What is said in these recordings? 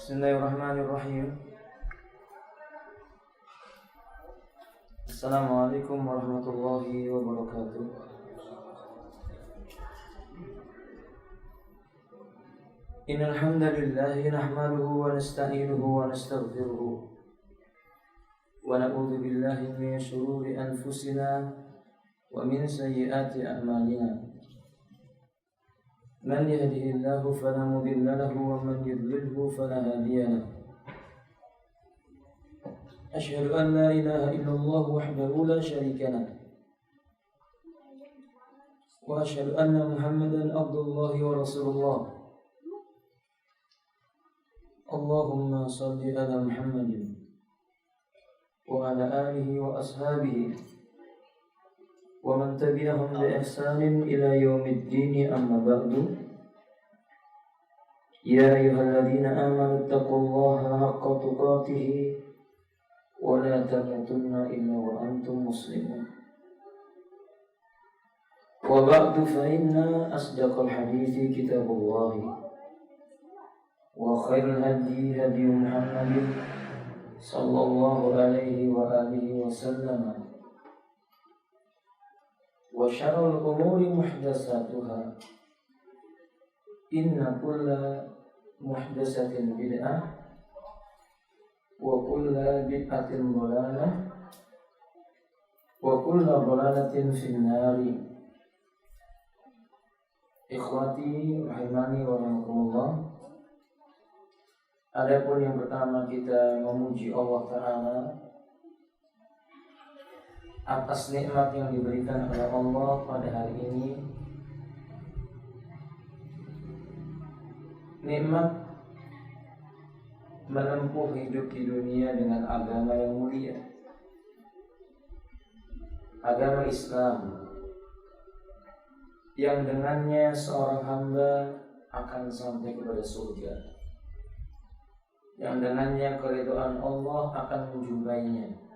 Bismillahirrahmanirrahim. Assalamualaikum warahmatullahi wabarakatuh. Innal hamdalillah nahmaduhu wa nasta'inuhu wa nastaghfiruh wa na'udzu billahi min shururi anfusina wa min sayyiati a'malina. Man yahdihillahu fala mudilla lahu wa man yudlilhu fala hadiya lahu. Asyhadu an la ilaha illallah wahdahu la syarika lahu wa asyhadu anna Muhammadan abdullahi wa rasulullah. Allahumma shalli ala Muhammadin wa ala alihi wa ashabihi wa man tabi'ahum bi ihsanin ila yaumiddin, amma ba'du. Ya ayyuhalladzina amanu taqullaha haqqa tuqatih wa la tamutunna illa wa antum muslimun. Wa ba'du, fa inna asdaqal hadithi kitabullah wa khairul hadi hadi Muhammadin sallallahu alaihi wa alihi wa sallam. Wa syarrul umuri muhdatsatuha. Inna kulla muhdatsatin bid'ah wa kulla bid'atin dhalalah wa kulla dhalalatin fin-nari. Ikhwati rahimani wa rahimakumullah. Adapun yang pertama, kita memuji Allah Ta'ala atas nikmat yang diberikan oleh Allah pada hari ini. Nikmat menempuh hidup di dunia dengan agama yang mulia, agama Islam, yang dengannya seorang hamba akan sampai kepada surga, yang dengannya keridhaan Allah akan menjumpainya.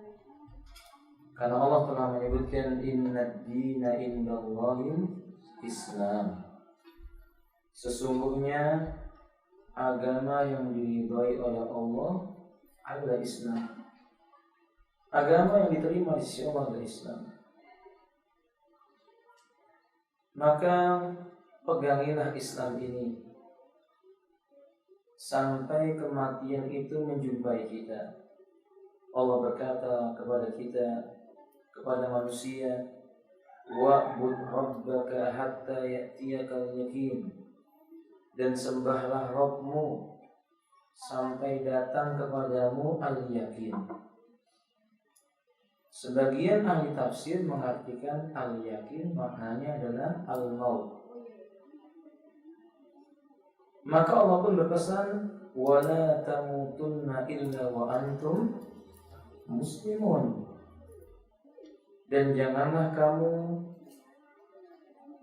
Karena Allah telah menyebutkan innad dina indallahil Islam. Sesungguhnya agama yang diridhai oleh Allah adalah Islam. Agama yang diterima di sisi Allah adalah Islam. Maka pegangilah Islam ini sampai kematian itu menjumpai kita. Allah berkata kepada kita, kepada manusia, wa'bud rabbaka hatta ya'tiyakal yaqin, dan sembahlah Rabbmu sampai datang kepadamu al-yaqin. Sebagian ahli tafsir mengartikan al-yaqin maknanya adalah al-maut. Maka Allah pun berpesan, wala tamutunna illa wa antum muslimun, dan janganlah kamu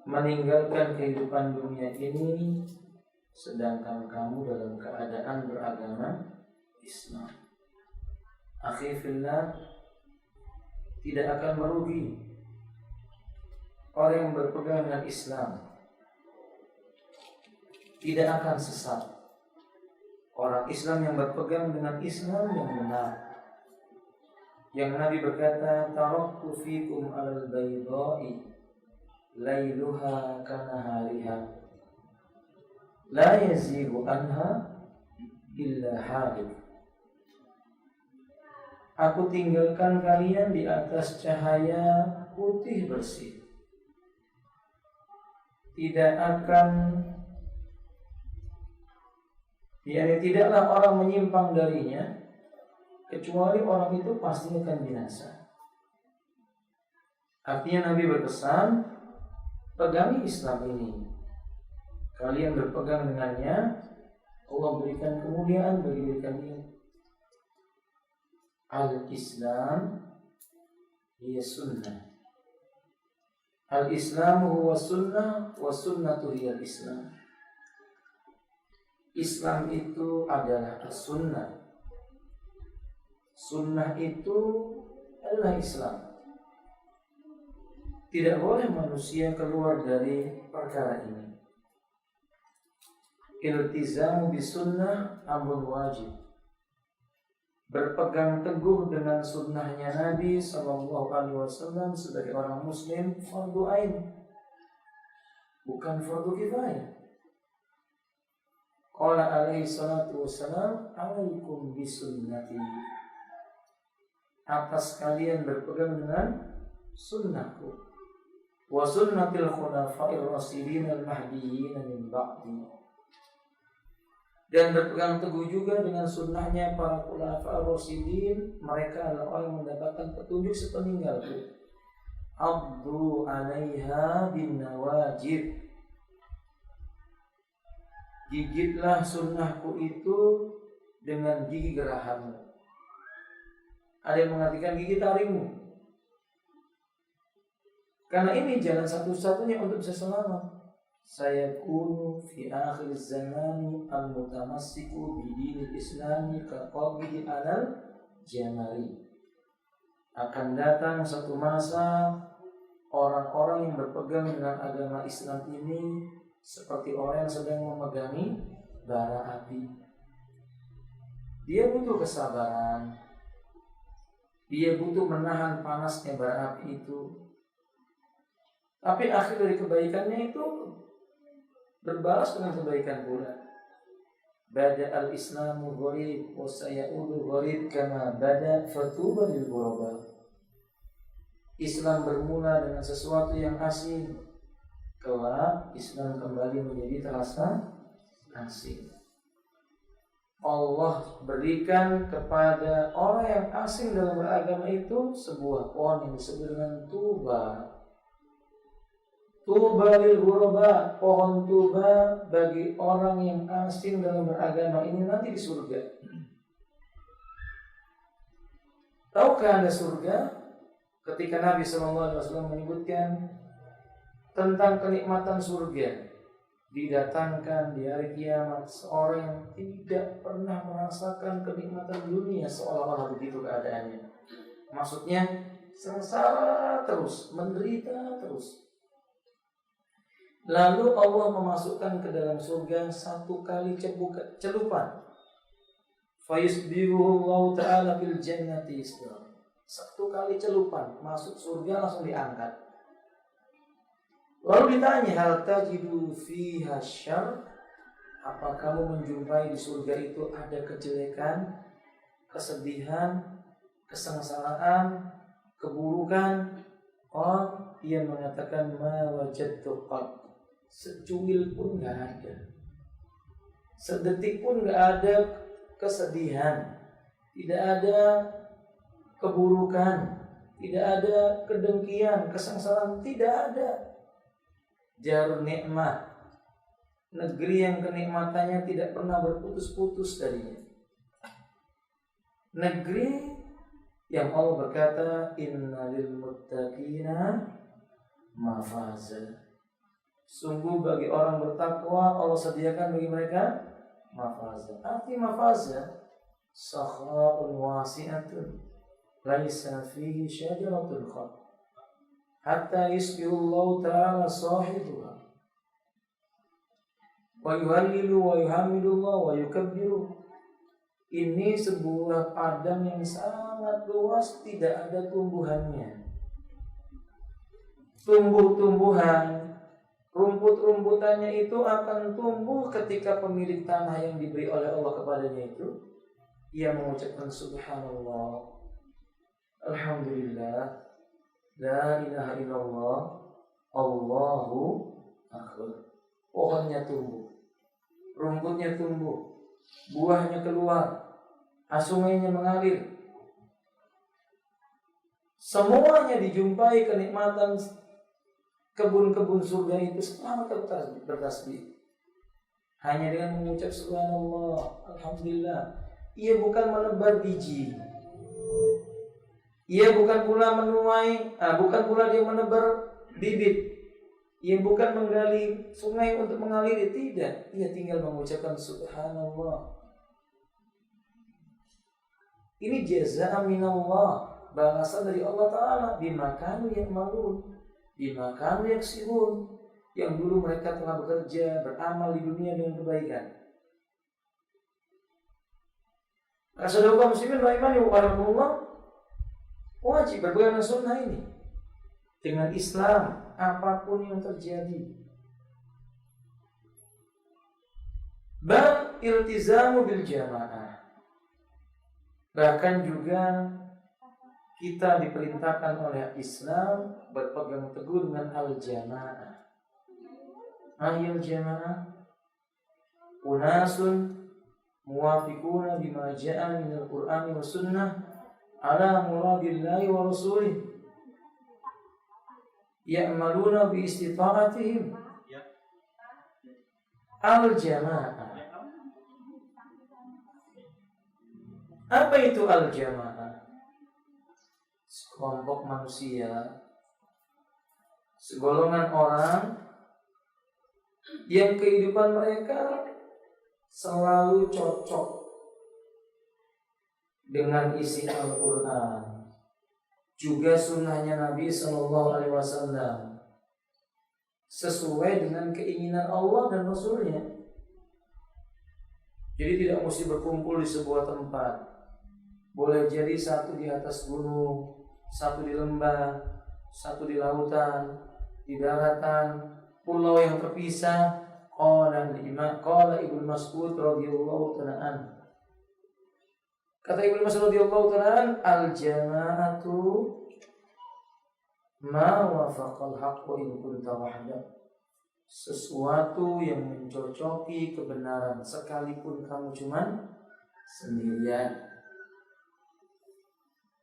meninggalkan kehidupan dunia ini sedangkan kamu dalam keadaan beragama Islam. Akhi fillah, tidak akan merugi orang yang berpegang dengan Islam, tidak akan sesat orang Islam yang berpegang dengan Islam yang benar. Yang Nabi berkata, taraktu fikum alal baydai lailuha kanahariha la yazighu anha illa halik. Aku tinggalkan kalian di atas cahaya putih bersih, tidaklah orang menyimpang darinya kecuali orang itu pasti akan binasa. Artinya Nabi berpesan, pegangi Islam ini. Kalian berpegang dengannya, Allah berikan kemuliaan bagi diri kalian. Al-Islam hiya sunnah. Al-Islam huwa sunnah wa sunnatu hiya al-Islam. Islam itu adalah as-sunnah. Sunnah itu adalah Islam. Tidak boleh manusia keluar dari perkara ini. iltizamu bisunnah amrun wajib. Berpegang teguh dengan sunnahnya Nabi SAW sebagai orang Muslim fardu ain, bukan fardu kifayah. Qala alaihi salatu wassalam, alaikum bisunnati, atas kalian berpegang dengan sunnahku, wa sunnatil khulafa'ir rasyidin al-mahdiyyin min ba'di, dan berpegang teguh juga dengan sunnahnya para khulafa ar-rasyidin, mereka adalah orang yang mendapatkan petunjuk sepeninggalku. Abdu 'alaiha bin nawajib, gigitlah sunnahku itu dengan gigi gerahammu. Ada yang mengatakan gigi taringmu, karena ini jalan satu-satunya untuk bisa selamat. Saya kunu fi akhir zamani al-mutamassiku bidinil islami kaqabihi alal jamari. Akan datang satu masa orang-orang yang berpegang dengan agama Islam ini seperti orang yang sedang memegangi bara api. Dia butuh kesabaran, dia butuh menahan panasnya bara api itu. Tapi akhir dari kebaikannya itu berbalas dengan kebaikan pula. Bada al-islamu gharib wa sayaudu gharib kama bada fatuba lil ghuraba. Islam bermula dengan sesuatu yang asing, kelak Islam kembali menjadi terasa asing. Allah berikan kepada orang yang asing dalam beragama itu sebuah pohon yang disebut dengan tuba. Tuba lil ghuraba, pohon tuba bagi orang yang asing dalam beragama ini nanti di surga. Tahukah Anda surga? Ketika Nabi SAW menyebutkan tentang kenikmatan surga, didatangkan di hari kiamat seorang yang tidak pernah merasakan kenikmatan dunia, seolah-olah begitu keadaannya. Maksudnya sengsara terus, menderita terus. Lalu Allah memasukkan ke dalam surga satu kali celupan. Fayusbihu Allah Ta'ala fil jannati islam. Satu kali celupan masuk surga langsung diangkat. Lalu ditanya, hal tajidu fiha syarr? Apa kamu menjumpai di surga itu ada kejelekan, kesedihan, kesengsaraan, keburukan? Oh, ia mengatakan ma wajadtu qat. Secuil pun gak ada, sedetik pun gak ada kesedihan, tidak ada keburukan, tidak ada kedengkian, kesengsaraan, tidak ada. Jarun nikmat, negeri yang kenikmatannya tidak pernah berputus-putus darinya. Negeri yang Allah berkata, innalil muttaqina mafaza. Sungguh bagi orang bertakwa Allah sediakan bagi mereka mafaza. Arti mafaza, sakhra'un wasi'atun laisa fihi syajaratul khat hatta yusbihullahu ta'ala sahibuha wa yuhallilu wa yuhamidullah wa yukabbiru. Ini sebuah padang yang sangat luas, tidak ada tumbuhannya. Tumbuh-tumbuhan, rumput-rumputannya itu akan tumbuh ketika pemilik tanah yang diberi oleh Allah kepadanya itu ia mengucapkan subhanallah, alhamdulillah, la ilaha illallah, Allahu akbar. Pohonnya tumbuh, rumputnya tumbuh, buahnya keluar, sungainya mengalir. Semuanya dijumpai kenikmatan kebun-kebun surga itu selama bertasbih. Hanya dengan mengucap subhanallah, alhamdulillah. Ia bukan menebar biji, ia bukan pula menuai, bukan pula dia menebar bibit, ia bukan menggali sungai untuk mengaliri, tidak. Ia tinggal mengucapkan subhanallah. Ini jazaa minallah, balasan dari Allah Ta'ala, bima kanu ya'malun, bima kanu yaksibun, yang dulu mereka telah bekerja, beramal di dunia dengan kebaikan. Saudara kaum muslimin rahimani wa rahimakumullah, wajib berpegang dengan sunnah ini. Dengan Islam, apapun yang terjadi. Bal iltizamu bil jamaah. Bahkan juga kita diperintahkan oleh Islam berpegang teguh dengan al-jamaah. Ahyal jamaah unasun muwafiquna bima ja'a minal Qur'ani wa sunnah ala muradillahi wa rasulih ya'maluna bi istita'atihim. Al-jamaah. Apa itu al-jamaah? Sekelompok manusia, segolongan orang yang kehidupan mereka selalu cocok dengan isi Al-Quran, juga sunnahnya Nabi SAW, sesuai dengan keinginan Allah dan Rasulnya. Jadi tidak mesti berkumpul di sebuah tempat. Boleh jadi satu di atas gunung, satu di lembah, satu di lautan, di daratan, pulau yang terpisah. Qala Ibnu Mas'ud radhiyallahu ta'ala an. Kata Ibnu Mas'ud radhiyallahu ta'ala an, al-jama'atu ma wafaqal haqqu in kunta wahdak. Sesuatu yang mencocoki kebenaran sekalipun kamu cuman sendirian.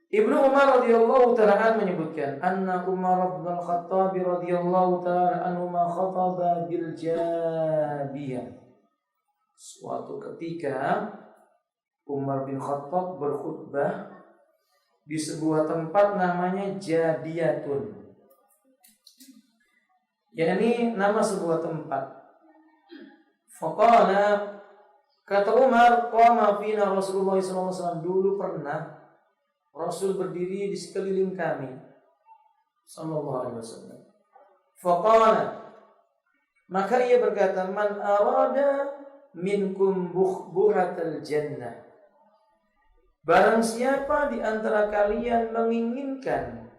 Ibnu Umar radhiyallahu ta'ala menyebutkan anna Umar bin Al-Khattab radhiyallahu ta'ala anhu ma khataba bil Jabiyah. Suatu ketika Umar bin Khattab berkhutbah di sebuah tempat namanya Jabiyatun. yakni nama sebuah tempat. Faqala, kata Umar, qama fina Rasulullah SAW, dulu pernah Rasul berdiri di sekeliling kami sallallahu alaihi wasallam. Faqala, maka ia berkata, man arada minkum buhratal jannah, barang siapa di antara kalian menginginkan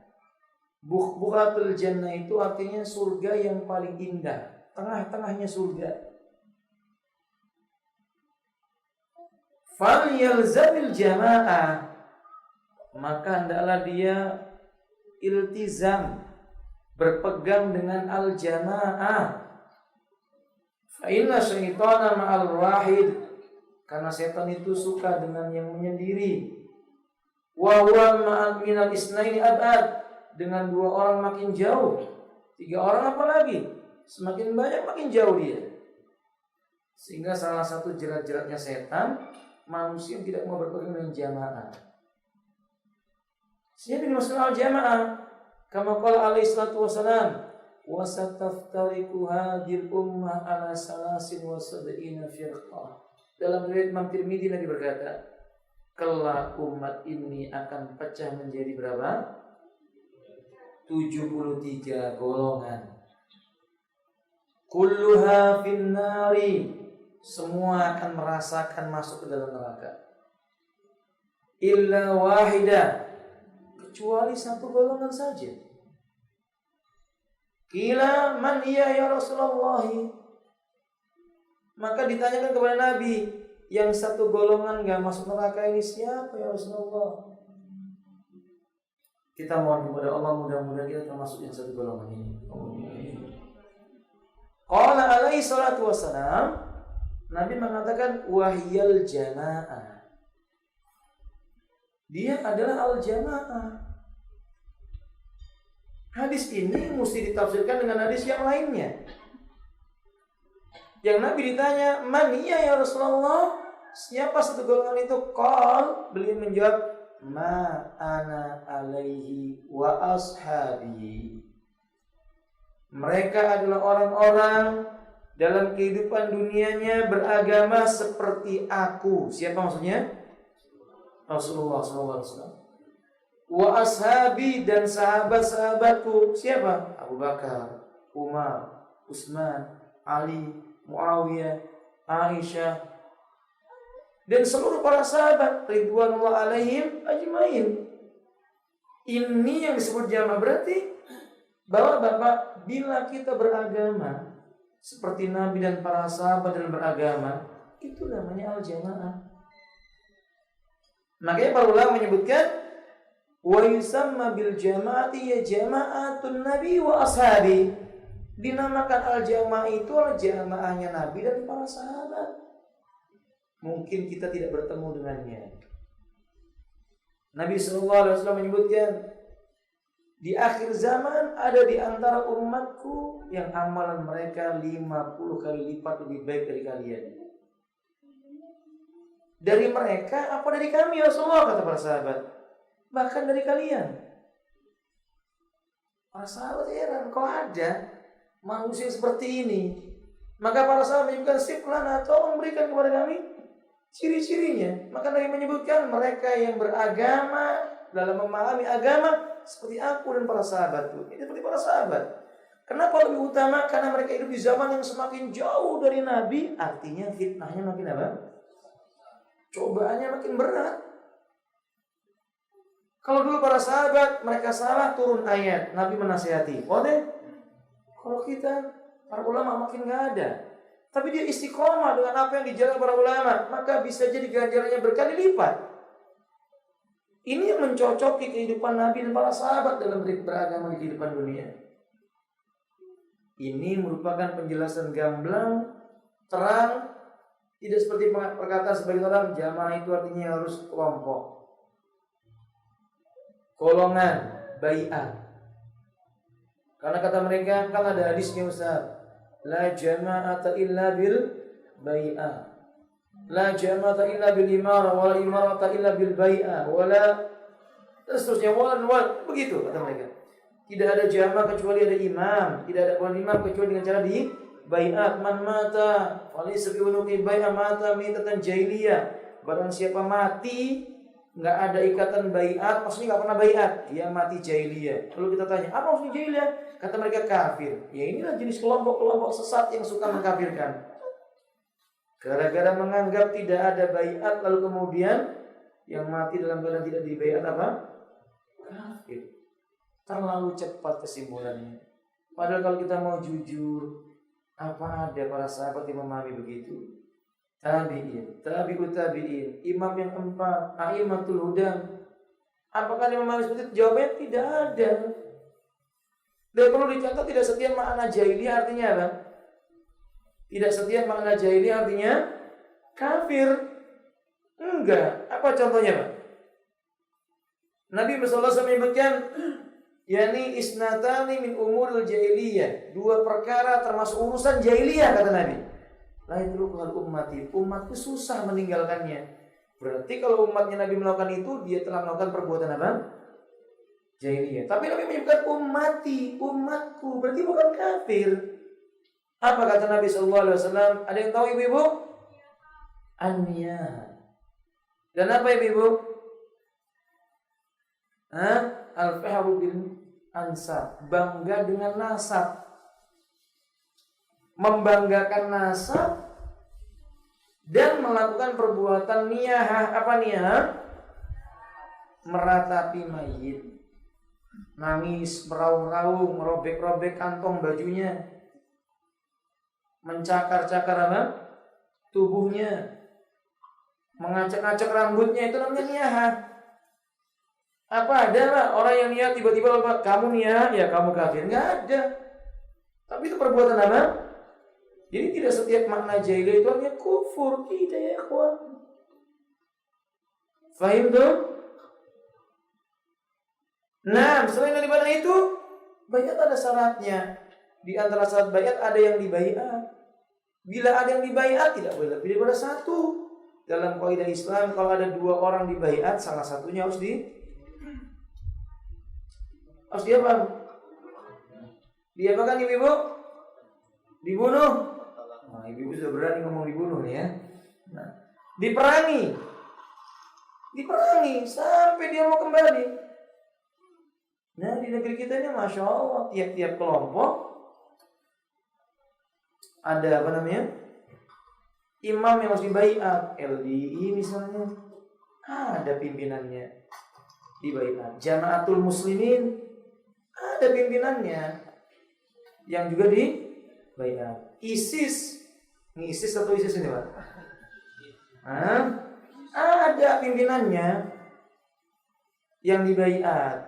buhratul jannah, itu artinya surga yang paling indah, tengah-tengahnya surga, falyalzamil jamaah, maka hendaklah dia iltizam, berpegang dengan al-jamaah. Fa inna syaitana ma'al wahid, karena setan itu suka dengan yang menyendiri. Wa huwa ma'al minal isnaini abad, dengan dua orang makin jauh. Tiga orang apalagi, semakin banyak makin jauh dia. Sehingga salah satu jerat-jeratnya setan, manusia tidak mau berpegang dengan jamaah. Siapa yang dimaksud al-jamaah? Kama qala alaihi salatu wassalam, wa sataftariqu hadhil ummah ala salasin wa sab'ina firqah. Dalam riwayat Imam Tirmidzi, Nabi berkata, kelak umat ini akan pecah menjadi berapa? 73 golongan. Kulluha finnari, semua akan merasakan masuk ke dalam neraka. Illa wahidah, kecuali satu golongan saja. Qila man hiya ya Rasulullah, maka ditanyakan kepada Nabi, yang satu golongan enggak masuk neraka ini siapa ya Rasulullah? Kita mohon kepada Allah, mudah-mudahan kita termasuk yang satu golongan ini. Qala alaihi salatu wassalam, Nabi mengatakan wahyal jamaah, dia adalah al-jamaah. Hadis ini mesti ditafsirkan dengan hadis yang lainnya. Yang Nabi ditanya, man hiya ya Rasulullah, siapa satu golongan itu? Qal, beliau menjawab, ma ana alaihi wa ashabi. Mereka adalah orang-orang dalam kehidupan dunianya beragama seperti aku. Siapa maksudnya? Rasulullah SAW. Wa ashabi, dan sahabat-sahabatku. Siapa? Abu Bakar, Umar, Utsman, Ali, Muawiyah, Aisyah. dan seluruh para sahabat ridwanullah alaihim ajmain. Ini yang disebut jamaah, berarti bahwa Bapak, bila kita beragama seperti Nabi dan para sahabat dalam beragama, itu namanya al-jamaah. Makanya para ulama menyebutkan wa yusamma bil jama'ati ya jama'atun nabi wa ashabi. Dinamakan al-jamaah itu adalah jamaahnya Nabi dan para sahabat. Mungkin kita tidak bertemu dengannya. Nabi SAW menyebutkan, di akhir zaman ada di antara umatku yang amalan mereka 50 kali lipat lebih baik dari kalian. Dari mereka apa dari kami ya Rasulullah, kata para sahabat. Bahkan dari kalian. Para sahabat heran, kok ada manusia seperti ini? Maka para sahabat menyebutkan, siflana, tolong berikan kepada kami ciri-cirinya. Maka Nabi menyebutkan mereka yang beragama dalam memahami agama seperti aku dan para sahabatku. Ini seperti para sahabat. Kenapa lebih utama? Karena mereka hidup di zaman yang semakin jauh dari Nabi. Artinya fitnahnya makin apa? Cobaannya makin berat. Kalau dulu para sahabat mereka salah, turun ayat, Nabi menasihati. Oh deh, kalau kita para ulama makin nggak ada. Tapi dia istiqomah dengan apa yang dijalankan para ulama, maka bisa jadi ganjarannya berkali lipat. Ini yang mencocoki kehidupan Nabi dan para sahabat dalam beragama di kehidupan dunia. Ini merupakan penjelasan gamblang, terang, tidak seperti perkataan sebagian orang, jamaah itu artinya harus kelompok, golongan, bai'ah. Karena kata mereka, kan ada hadisnya Ustaz, la jama'ata illa bil bai'ah, la jama'ata illa bil imara, wala imarata illa bil bai'ah, wala seterusnya, wala begitu kata mereka. Tidak ada jamaah kecuali ada imam, tidak ada imam kecuali dengan cara di bai'at. Man mata falaysa bi unuqi bai'ah mata mitatan jahiliyah. Barang siapa mati enggak ada ikatan bai'at, maksudnya enggak pernah bai'at, dia mati jahiliyah. Lalu kita tanya, apa maksudnya jahiliyah? Kata mereka kafir. Ya inilah jenis kelompok-kelompok sesat yang suka mengkafirkan. Gara-gara menganggap tidak ada bai'at, lalu kemudian yang mati dalam keadaan tidak dibai'at apa? Kafir. Terlalu cepat kesimpulannya. Padahal kalau kita mau jujur, apa ada para sahabat yang memahami begitu? Tabi'in, tabi'ut tabi'in, imam yang keempat, a'immatul huda. Apakah dia memahami seperti itu? Jawabannya tidak ada. Dan perlu dicatat, tidak setiap makna jahiliyah artinya apa? Tidak setiap makna jahiliyah artinya kafir. Enggak. Apa contohnya, Pak? Nabi SAW menyebutkan, yakni isnatani min umuril jahiliyah, dua perkara termasuk urusan jahiliyah kata Nabi. La yatrukuhal ummati, umatku susah meninggalkannya. Berarti kalau umatnya Nabi melakukan itu, dia telah melakukan perbuatan apa? Jahiliyah. Tapi Nabi menyebutkan ummati, umatku, berarti bukan kafir. Apa kata Nabi SAW? Ada yang tahu ibu-ibu? An-niyah. Dan apa ibu-ibu? Al-fahru bil ansab, bangga dengan nasab. Membanggakan nasab dan melakukan perbuatan niyah. Apa niyah? Meratapi mayit, nangis, meraung-raung, merobek-robek kantong bajunya, mencakar-cakar apa? Tubuhnya, mengacak-acak rambutnya, itu namanya niyah. Apa ada lah orang yang niat tiba-tiba kamu niat ya kamu kafir? Nggak ada. Tapi itu perbuatan apa? Jadi tidak setiap makna jahiliyah itu artinya kufur. Tidak ya ikhwan. Fahim tuh? Nah, selain daripada itu, baiat ada syaratnya. Di antara syarat baiat ada yang dibaiat. Bila ada yang dibaiat tidak boleh lebih daripada satu. Dalam kaidah Islam kalau ada dua orang dibaiat, salah satunya harus diapa? Diapakan ibu-ibu? Dibunuh. Nah, ibu-ibu sudah berani ngomong dibunuh nih ya. Nah, diperangi sampai dia mau kembali. Nah, di negeri kita ini Masya Allah, tiap-tiap kelompok ada apa namanya? Imam yang harus dibaiat, LDI misalnya, ada pimpinannya dibaiat. Jamaatul Muslimin, ada pimpinannya yang juga dibaiat. ISIS, ini ISIS atau ISIS ini Pak? Ada pimpinannya yang dibaiat.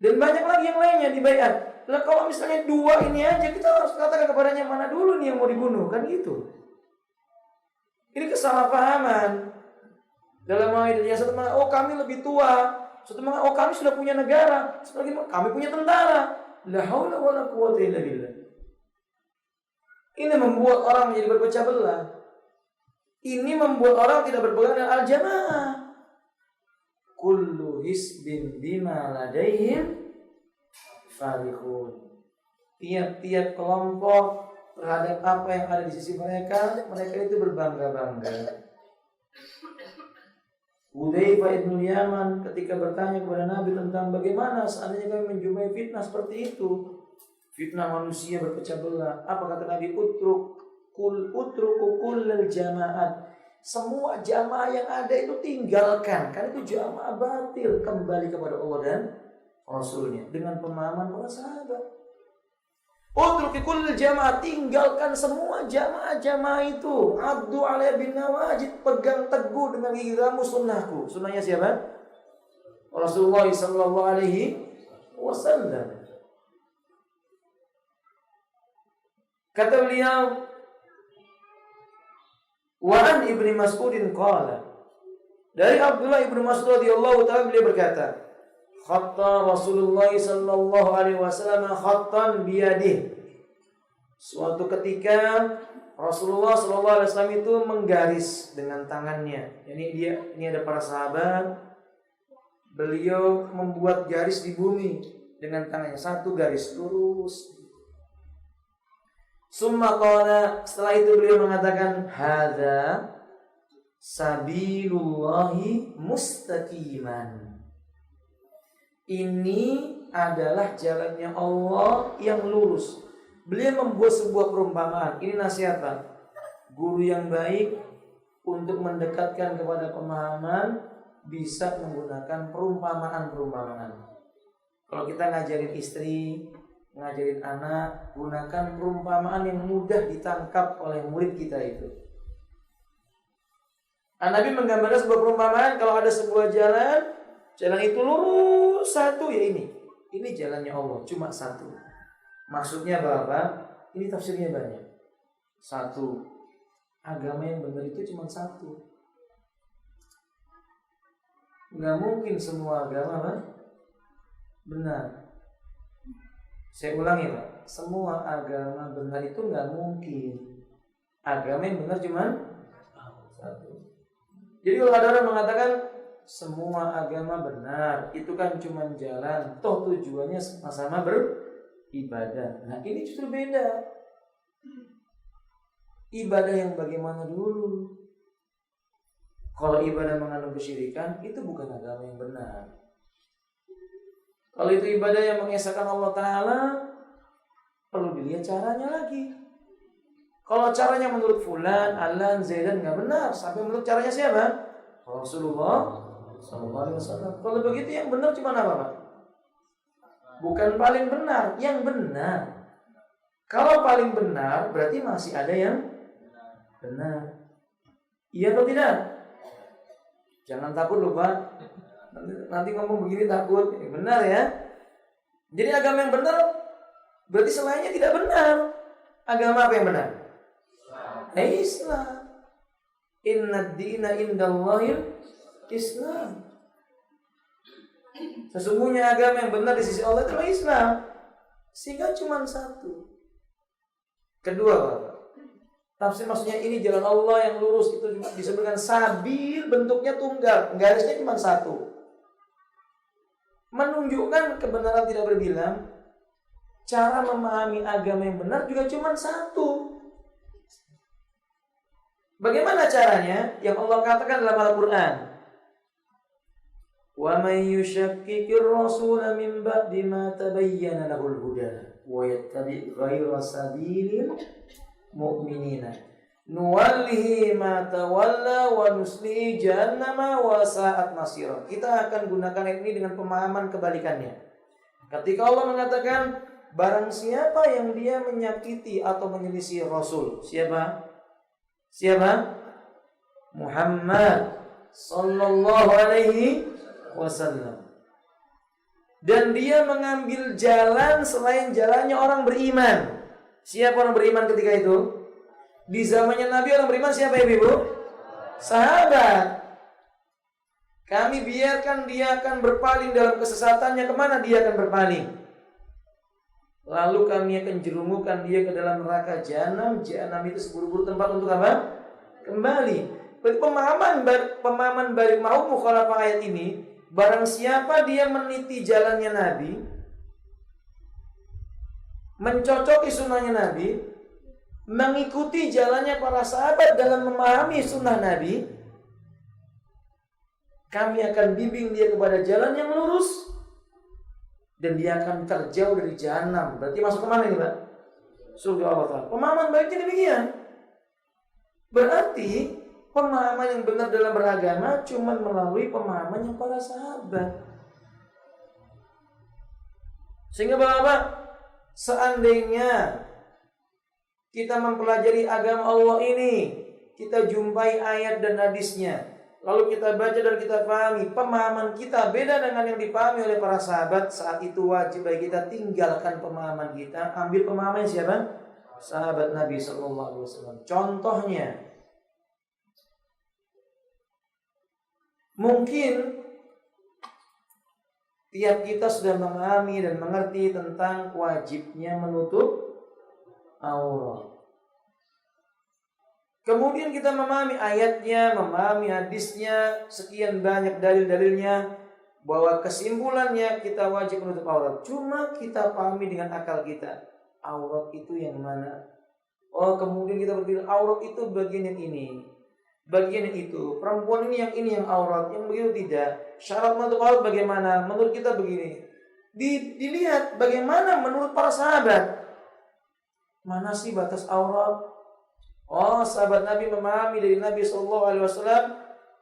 Dan banyak lagi yang lainnya dibaiat. Lah kalau misalnya dua ini aja, kita harus katakan kepadanya mana dulu nih yang mau dibunuh, kan gitu. Ini kesalahpahaman. Dalam hal ini satu mengatakan, oh kami lebih tua, satu mengatakan, oh kami sudah punya negara, satu lagi kami punya tentara. La haula wala quwwata illa billah. Ini membuat orang menjadi berpecah belah. Ini membuat orang tidak berpegang dengan al-jamaah. Kullu hisbin bima ladaihim farihun. Tiap-tiap kelompok terhadap apa yang ada di sisi mereka itu berbangga-bangga. Hudzaifah bin Yaman ketika bertanya kepada Nabi tentang bagaimana seandainya kami menjumpai fitnah seperti itu, fitnah manusia berpecah belah, apa kata Nabi? Utruku kullal jamaat. Semua jamaah yang ada itu tinggalkan, karena itu jamaah batil, kembali kepada Allah dan Rasulnya dengan pemahaman para sahabat. Utruki kullal jamaah, tinggalkan semua jamaah itu. Abdu alaihi bin nawajid, pegang teguh dengan gigi kamu sunnahku. Sunnahnya siapa? Rasulullah sallallahu alaihi wasallam. Kata beliau, wa an Ibnu Mas'udin qala, dari Abdullah Ibnu Mas'ud radhiyallahu ta'ala beliau berkata, khatta Rasulullah sallallahu alaihi wasallam khattan biyadihi. Suatu ketika Rasulullah sallallahu alaihi wasallam itu menggaris dengan tangannya. Ini ada para sahabat, beliau membuat garis di bumi dengan tangannya, satu garis lurus. Summa qala, setelah itu beliau mengatakan, hadza sabilullahi mustaqiman. Ini adalah jalannya Allah yang lurus. Beliau membuat sebuah perumpamaan. Ini nasihat, Pak. Guru yang baik untuk mendekatkan kepada pemahaman bisa menggunakan perumpamaan-perumpamaan. Kalau kita ngajarin istri, ngajarin anak, gunakan perumpamaan yang mudah ditangkap oleh murid kita itu. Nabi menggambarkan sebuah perumpamaan, kalau ada sebuah jalan itu lurus satu, ya ini jalannya Allah, cuma satu. Maksudnya apa? Ini tafsirnya banyak. Satu, agama yang benar itu cuma satu. Nggak mungkin semua agama benar. Saya ulangi Pak, semua agama benar itu nggak mungkin. Agama yang benar cuma satu. Jadi kalau ada orang mengatakan semua agama benar, itu kan cuma jalan, toh tujuannya sama-sama beribadah. Nah ini justru beda. Ibadah yang bagaimana dulu? Kalau ibadah mengandung kesyirikan, itu bukan agama yang benar. Kalau itu ibadah yang mengesahkan Allah Ta'ala, perlu dilihat caranya lagi. Kalau caranya menurut fulan, alan, zaidan nggak benar, sampai menurut caranya siapa? Rasulullah SAW. Kalau begitu yang benar cuma apa Pak? Bukan paling benar, yang benar. Kalau paling benar, berarti masih ada yang benar. Iya atau tidak? Jangan takut loh Pak. Nanti ngomong begini takut. Benar ya. Jadi agama yang benar berarti selainnya tidak benar. Agama apa yang benar? Islam. Inna dina indallahil Islam. Sesungguhnya agama yang benar di sisi Allah itu Islam. Sehingga cuma satu. Kedua Bapak, tafsir maksudnya ini jalan Allah yang lurus, itu disebutkan sabil, bentuknya tunggal, garisnya cuma satu. Menunjukkan kebenaran tidak berbilang. Cara memahami agama yang benar juga cuma satu. Bagaimana caranya? Yang Allah katakan dalam Al-Quran, wa may yushakkikir rasula min ba'di ma tabayyana lahul huda wa yattabi' ghayra sabilil mu'minina. Nuwallihi ma tawalla wa nuslihi jahannama wa sa'at masira. Kita akan gunakan ayat ini dengan pemahaman kebalikannya. Ketika Allah mengatakan barang siapa yang dia menyakiti atau menyelisih Rasul, siapa? Muhammad sallallahu alaihi wasallam. Dan dia mengambil jalan selain jalannya orang beriman. Siapa orang beriman ketika itu? Di zamannya Nabi orang beriman siapa ya Ibu? Sahabat. Kami biarkan dia akan berpaling dalam kesesatannya. Kemana dia akan berpaling? Lalu kami akan jerumukan dia ke dalam neraka jahanam. Jahanam itu seburu-buru tempat untuk apa? Kembali. Berarti pemahaman balik mau mukhalafah ayat ini, barang siapa dia meniti jalannya Nabi, mencocoki sunnahnya Nabi, mengikuti jalannya para sahabat dalam memahami sunnah Nabi, kami akan bimbing dia kepada jalan yang lurus dan dia akan terjauh dari jahanam. Berarti masuk ke mana ini, Pak? Surga Allah Ta'ala. Pemahaman baiknya demikian. Berarti pemahaman yang benar dalam beragama cuma melalui pemahaman yang para sahabat. Sehingga Bapak, seandainya kita mempelajari agama Allah ini, kita jumpai ayat dan hadisnya, lalu kita baca dan kita pahami, pemahaman kita beda dengan yang dipahami oleh para sahabat, saat itu wajib bagi kita tinggalkan pemahaman kita, ambil pemahaman siapa? Sahabat Nabi SAW. Contohnya, mungkin tiap kita sudah memahami dan mengerti tentang wajibnya menutup aurat. Kemudian kita memahami ayatnya, memahami hadisnya, sekian banyak dalil-dalilnya, bahwa kesimpulannya kita wajib menutup aurat. Cuma kita pahami dengan akal kita, aurat itu yang mana? Oh, kemudian kita berpikir aurat itu bagian yang ini, bagian yang itu, perempuan ini yang aurat, yang begitu tidak. Syarat menutup aurat bagaimana? Menurut kita begini. Dilihat bagaimana menurut para sahabat. Mana sih batas aurat? Oh, sahabat Nabi memahami dari Nabi SAW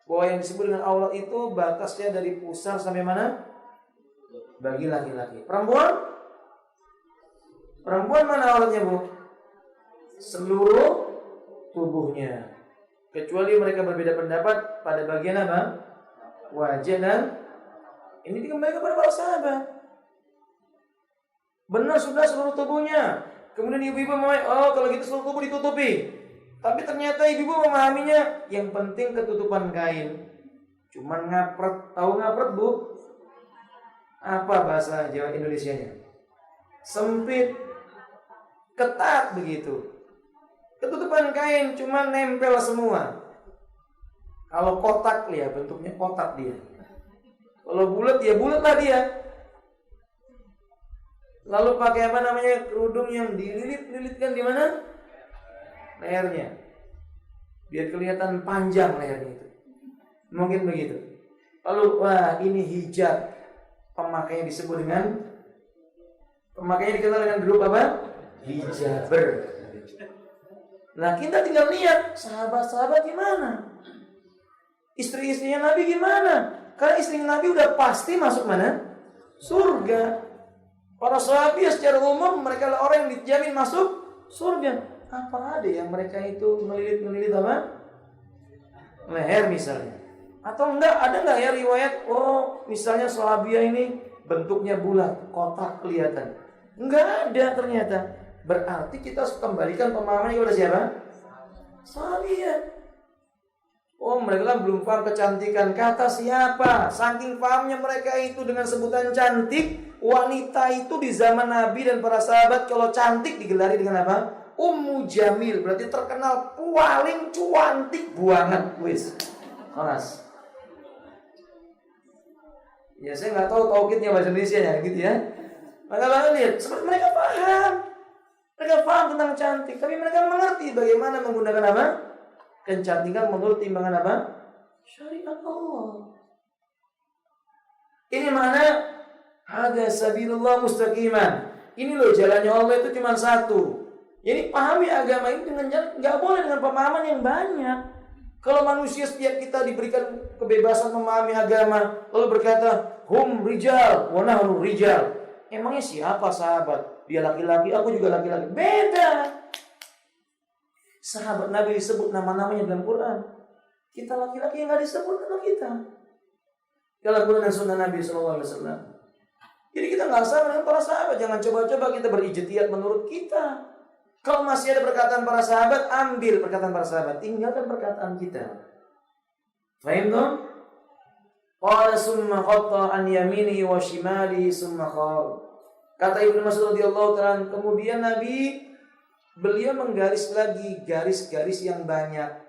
bahwa yang disebut dengan aurat itu batasnya dari pusar sampai mana? Bagi laki-laki. Perempuan mana auratnya, Bu? Seluruh tubuhnya. Kecuali mereka berbeda pendapat pada bagian apa? Wajah dan ini dikembalikan kepada para sahabat. Benar sudah seluruh tubuhnya. Kemudian ibu-ibu memahami, oh kalau gitu seluruh tubuh ditutupi. Tapi ternyata ibu-ibu memahaminya yang penting ketutupan kain. Cuman ngapret, tahu ngapret, Bu? Apa bahasa Jawa Indonesianya? Sempit, ketat begitu. Ketutupan kain cuma nempel semua. Kalau kotak ya bentuknya kotak dia. Kalau bulat ya bulat lah dia. Lalu pakai apa namanya kerudung yang dililit-lilitkan di mana? Lehernya. Biar kelihatan panjang lehernya itu. Mungkin begitu. Lalu wah ini hijab. Pemakainya disebut dengan pemakainya dikenal dengan grup apa? Hijaber. Nah kita tinggal lihat sahabat-sahabat gimana, istri-istrinya Nabi gimana. Karena istri Nabi udah pasti masuk mana? Surga. Para sahabat secara umum mereka adalah orang yang dijamin masuk surga. Apa ada yang mereka itu melilit apa? Leher misalnya. Atau ada enggak ya riwayat, oh misalnya sahabiah ini bentuknya bulat, kotak kelihatan. Enggak ada ternyata. Berarti kita harus kembalikan pemahamannya kepada siapa? Sahabiah. Oh mereka kan belum paham kecantikan. Kata siapa? Saking pahamnya mereka itu dengan sebutan cantik. Wanita itu di zaman Nabi dan para sahabat kalau cantik digelari dengan apa? Ummu Jamil. Berarti terkenal paling cantik banget. Wis. Kelas. Ya saya nggak tahu tauhidnya bahasa Indonesia ya gitu ya. Maka lihat seperti mereka paham. Mereka paham tentang cantik, tapi mereka mengerti bagaimana menggunakan apa? Kecantikan menurut timbangan apa? Syariat Allah. Ini mana? Hada sabilullah mustaqiman. Ini loh jalannya Allah itu cuma satu. Jadi pahami agama ini dengan jalan, nggak boleh dengan pemahaman yang banyak. Kalau manusia setiap kita diberikan kebebasan memahami agama, lalu berkata, hum rijal, wa nahnu rijal. Emangnya siapa sahabat? Dia laki-laki, aku juga laki-laki. Beda. Sahabat Nabi disebut nama-namanya dalam Quran. Kita laki-laki yang nggak disebut nama kita. Dalam Quran dan Sunnah Nabi SAW. Jadi kita nggak sama dengan para sahabat. Jangan coba-coba kita berijtihad menurut kita. Kalau masih ada perkataan para sahabat, ambil perkataan para sahabat, tinggalkan perkataan kita. Fahim dong? Qala summa qatta an yaminihi wa shimalihi summa qala. Kata Ibnu Mas'ud radhiyallahu ta'ala, kemudian beliau menggaris lagi garis-garis yang banyak.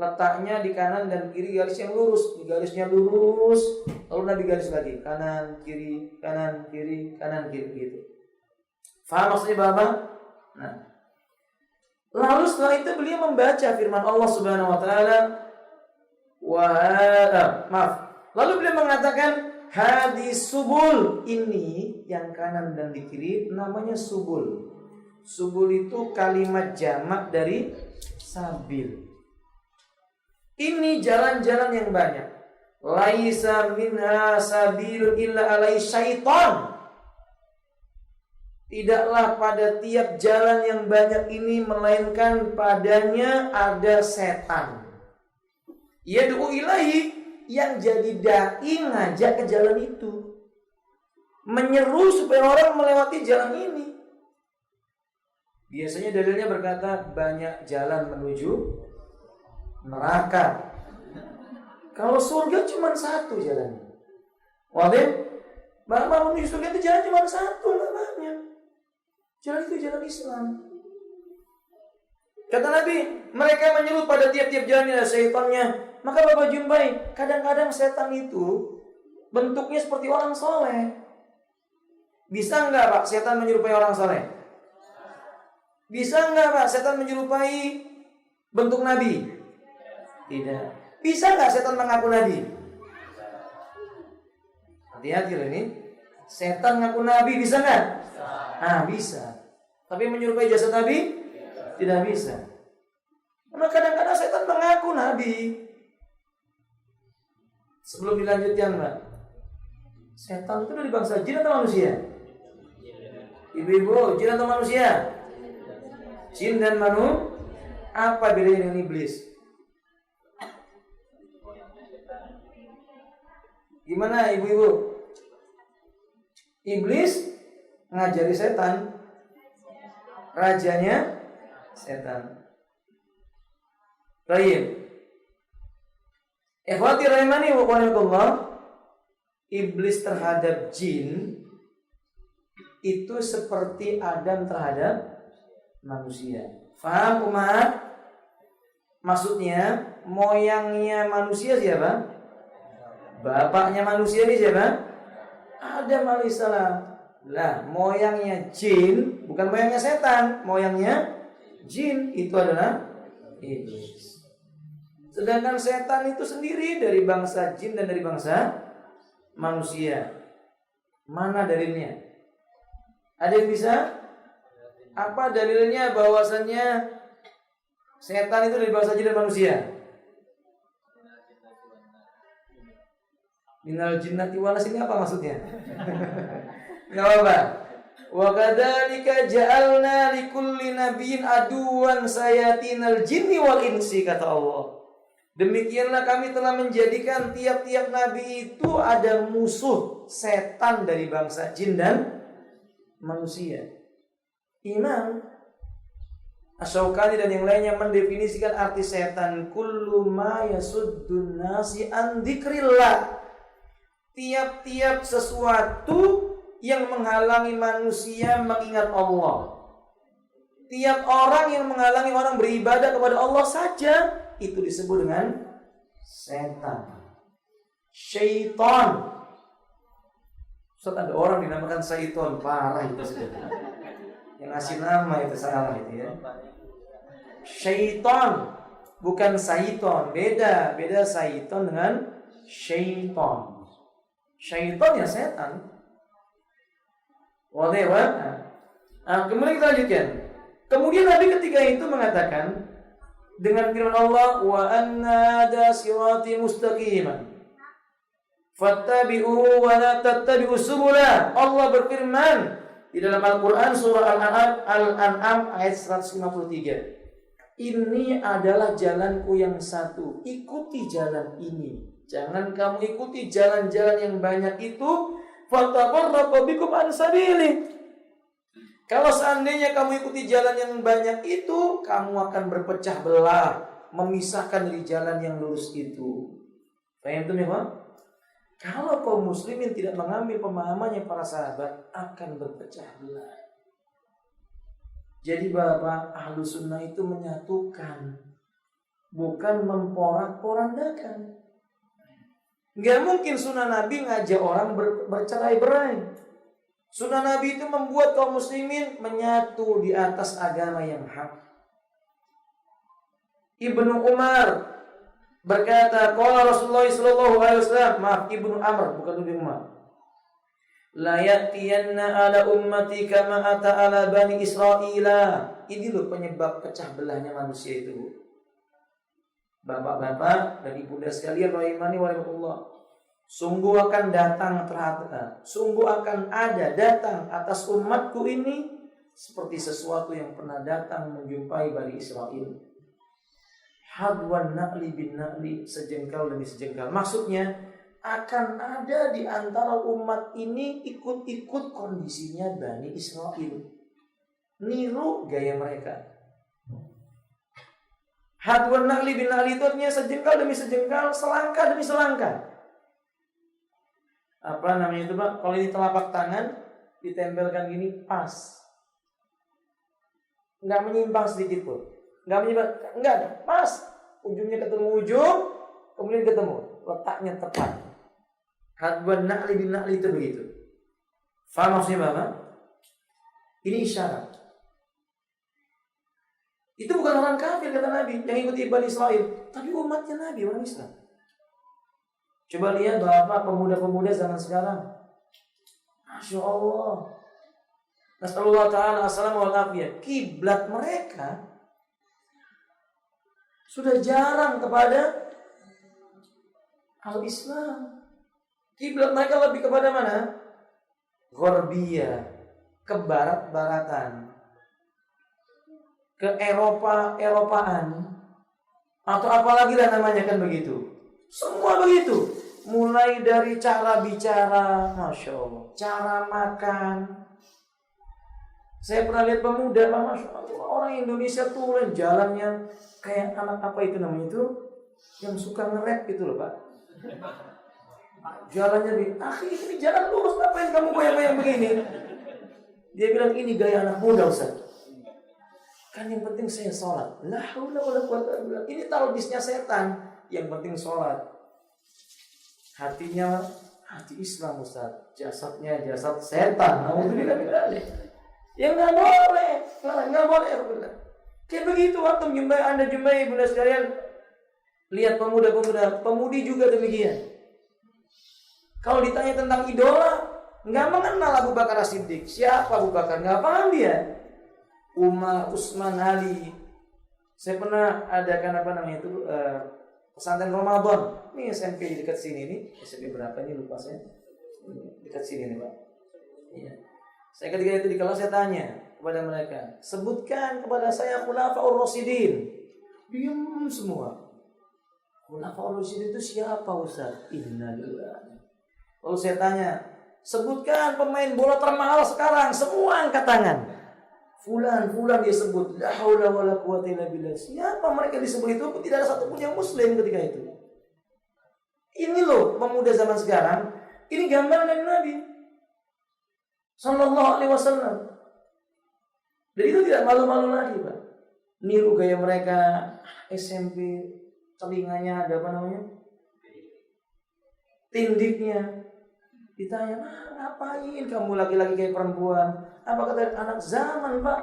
Letaknya di kanan dan kiri garis yang lurus, di garisnya lurus, lalu Nabi garis lagi kanan kiri kanan kiri kanan kiri gitu. Faham maksudnya Bapak? Nah, lalu setelah itu beliau membaca firman Allah Subhanahu wa taala lalu beliau mengatakan hadis subul, ini yang kanan dan di kiri namanya subul. Subul itu kalimat jamak dari sabil. Ini jalan-jalan yang banyak. Laisa minha sabilun illa alai syaitan. Tidaklah pada tiap jalan yang banyak ini melainkan padanya ada setan. Yad'u ilahi, yang jadi dai ngajak ke jalan itu. Menyeru supaya orang melewati jalan ini. Biasanya dalilnya berkata banyak jalan menuju neraka. Kalau surga cuma satu jalannya. Wadah, Bapak menuju surga itu jalan cuma satu, nggak banyak. Jalan itu jalan Islam. Kata Nabi, mereka menyeru pada tiap-tiap jalannya ada syaitannya. Maka Bapak jumpai, kadang-kadang setan itu bentuknya seperti orang soleh. Bisa nggak Pak setan menyerupai orang soleh? Bisa nggak Pak setan menyerupai bentuk Nabi? Tidak. Bisa nggak setan mengaku Nabi? Hati-hati loh ini. Setan mengaku Nabi bisa nggak? Bisa. Tapi menyerupai jasad Nabi? Tidak bisa. Karena kadang-kadang setan mengaku Nabi. Sebelum dilanjutkan Pak, setan itu dari bangsa jin atau manusia? Ibu-ibu, jin atau manusia? Jin dan manusia. Apa bedanya dengan iblis? Gimana ibu-ibu? Iblis ngajari setan, rajanya setan. Baik. Ikhwati rahimani wa rahimakumullah, iblis terhadap jin itu seperti Adam terhadap manusia. Faham umat? Maksudnya moyangnya manusia siapa? Bapaknya manusia ini siapa? Adam alaihissalam. Lah, moyangnya jin bukan moyangnya setan, moyangnya jin itu adalah iblis. Sedangkan setan itu sendiri dari bangsa jin dan dari bangsa manusia. Mana dalilnya? Ada yang bisa? Apa dalilnya bahwasannya setan itu dari bangsa jin dan manusia? Minal jinnati wan nas, ini apa maksudnya? Enggak apa-apa. Wa kadzalika ja'alna likulli nabiyyin aduwan sayatinal jinni wal insi, kata Allah. Demikianlah kami telah menjadikan tiap-tiap nabi itu ada musuh setan dari bangsa jin dan manusia. Imam Asy-Syaukani dan yang lainnya mendefinisikan arti setan, kullu ma yasuddun nasi an dzikrillah. Tiap-tiap sesuatu yang menghalangi manusia mengingat Allah. Tiap orang yang menghalangi orang beribadah kepada Allah saja, itu disebut dengan setan. Syaitan. Ustaz, ada orang dinamakan syaitan, parah itu sudah. Yang ngasih nama itu salah itu ya. Syaitan, bukan syaiton. Beda syaiton dengan syaitan. Syaitan ya setan. Wadah. Kemudian kita lanjutkan. Kemudian Nabi ketika itu mengatakan dengan firman Allah, wa anna hada sirati mustaqiman fattabi'uhu wa la tattabi'us subula. Allah berfirman di dalam Al-Qur'an surah Al-An'am ayat 153. Ini adalah jalanku yang satu, ikuti jalan ini. Jangan kamu ikuti jalan-jalan yang banyak itu, fatafarraqu bikum an sabili. Kalau seandainya kamu ikuti jalan yang banyak itu, kamu akan berpecah belah, memisahkan dari jalan yang lurus itu. Paham itu ya, Pak? Kalau kaum muslimin tidak mengambil pemahamannya para sahabat, akan berpecah belah. Jadi Bapak, ahlu sunnah itu menyatukan, bukan memporak-porandakan. Nggak mungkin sunnah Nabi ngajak orang bercerai-berai. Sunnah Nabi itu membuat kaum muslimin menyatu di atas agama yang hak. Ibnu Umar berkata, qala Rasulullah sallallahu alaihi wasallam, maaf Ibnu Amr bukan Ibnu Umar. La ya'tiyanna ala ummati kama ata ala bani Israila. Ini loh penyebab pecah belahnya manusia itu. Bapak-bapak dan ibunda sekalian rahimani wa rahimakumullah. Sungguh akan datang sungguh akan ada datang atas umatku ini seperti sesuatu yang pernah datang menjumpai Bani Israel. Hadwan na'li bin na'li, sejengkal demi sejengkal. Maksudnya akan ada di antara umat ini ikut-ikut kondisinya Bani Israel, niru gaya mereka. Hadwan na'li bin na'li itu artinya sejengkal demi sejengkal, selangkah demi selangkah. Apa namanya itu Pak? Kalau ini telapak tangan ditempelkan gini pas, nggak menyimpang sedikit pun, nggak menyimpang, nggak pas, ujungnya ketemu ujung, kemudian ketemu, letaknya tepat. Hadwan na'li bin na'li itu begitu. Faham maksudnya Bapak? Ini isyarat. Itu bukan orang kafir kata Nabi yang ikuti Bani Israel, tapi umatnya Nabi, orang Islam. Coba lihat Bapak pemuda-pemuda zaman sekarang. Masya Allah. Nasallallahu ta'ala assalamu alaikum. Kiblat mereka sudah jarang kepada al-Islam. Kiblat mereka lebih kepada mana? Gharbiyah, ke barat-baratan, ke Eropaan, atau apalagi lah namanya kan begitu. Semua begitu. Mulai dari cara bicara, Masya Allah, cara makan. Saya pernah lihat pemuda, Masya Allah, orang Indonesia tuh jalannya kayak anak apa itu namanya itu, yang suka nge-rap gitu loh Pak. Jalannya ini jalan lurus, ngapain kamu goyang-goyang begini? Dia bilang ini gaya anak muda Ustaz. Kan yang penting saya sholat. La haula wala quwwata illa billah. Ini talbisnya setan. Yang penting sholat. Hatinya hati Islam Ustaz. Jasadnya jasad setan. Alhamdulillah. Ya nggak boleh. Nggak boleh. Kayak begitu waktu Anda jumpai bunda sekalian. Lihat pemuda-pemuda, pemudi juga demikian. Kalau ditanya tentang idola, nggak mengenal Abu Bakar As-Siddiq. Siapa Abu Bakar? Nggak paham dia. Umar, Utsman, Ali. Saya pernah adakan apa namanya itu pesantren Ramadan. Ini SMP di dekat sini nih. SMP berapa ini lupa saya. Dekat sini nih Pak. Iya. Saya ketika itu di kelas saya tanya kepada mereka, sebutkan kepada saya Khulafaur Rasyidin. Diam semua. Khulafaur Rasyidin itu siapa Ustaz? Innalillahi. Lalu saya tanya, sebutkan pemain bola termahal sekarang. Semua angkat tangan. Fulan dia sebut. La haula wala quwwata illa billah. Siapa mereka disebut itu? Tidak ada satupun yang muslim ketika itu. Ini loh pemuda zaman sekarang. Ini gambaran dari Nabi Sallallahu alaihi wasallam. Dan itu tidak malu-malu lagi Pak. Niru gaya mereka. SMP telinganya ada apa namanya? Tindiknya. Ditanya, ngapain kamu laki-laki kayak perempuan? Apa kata anak zaman Pak?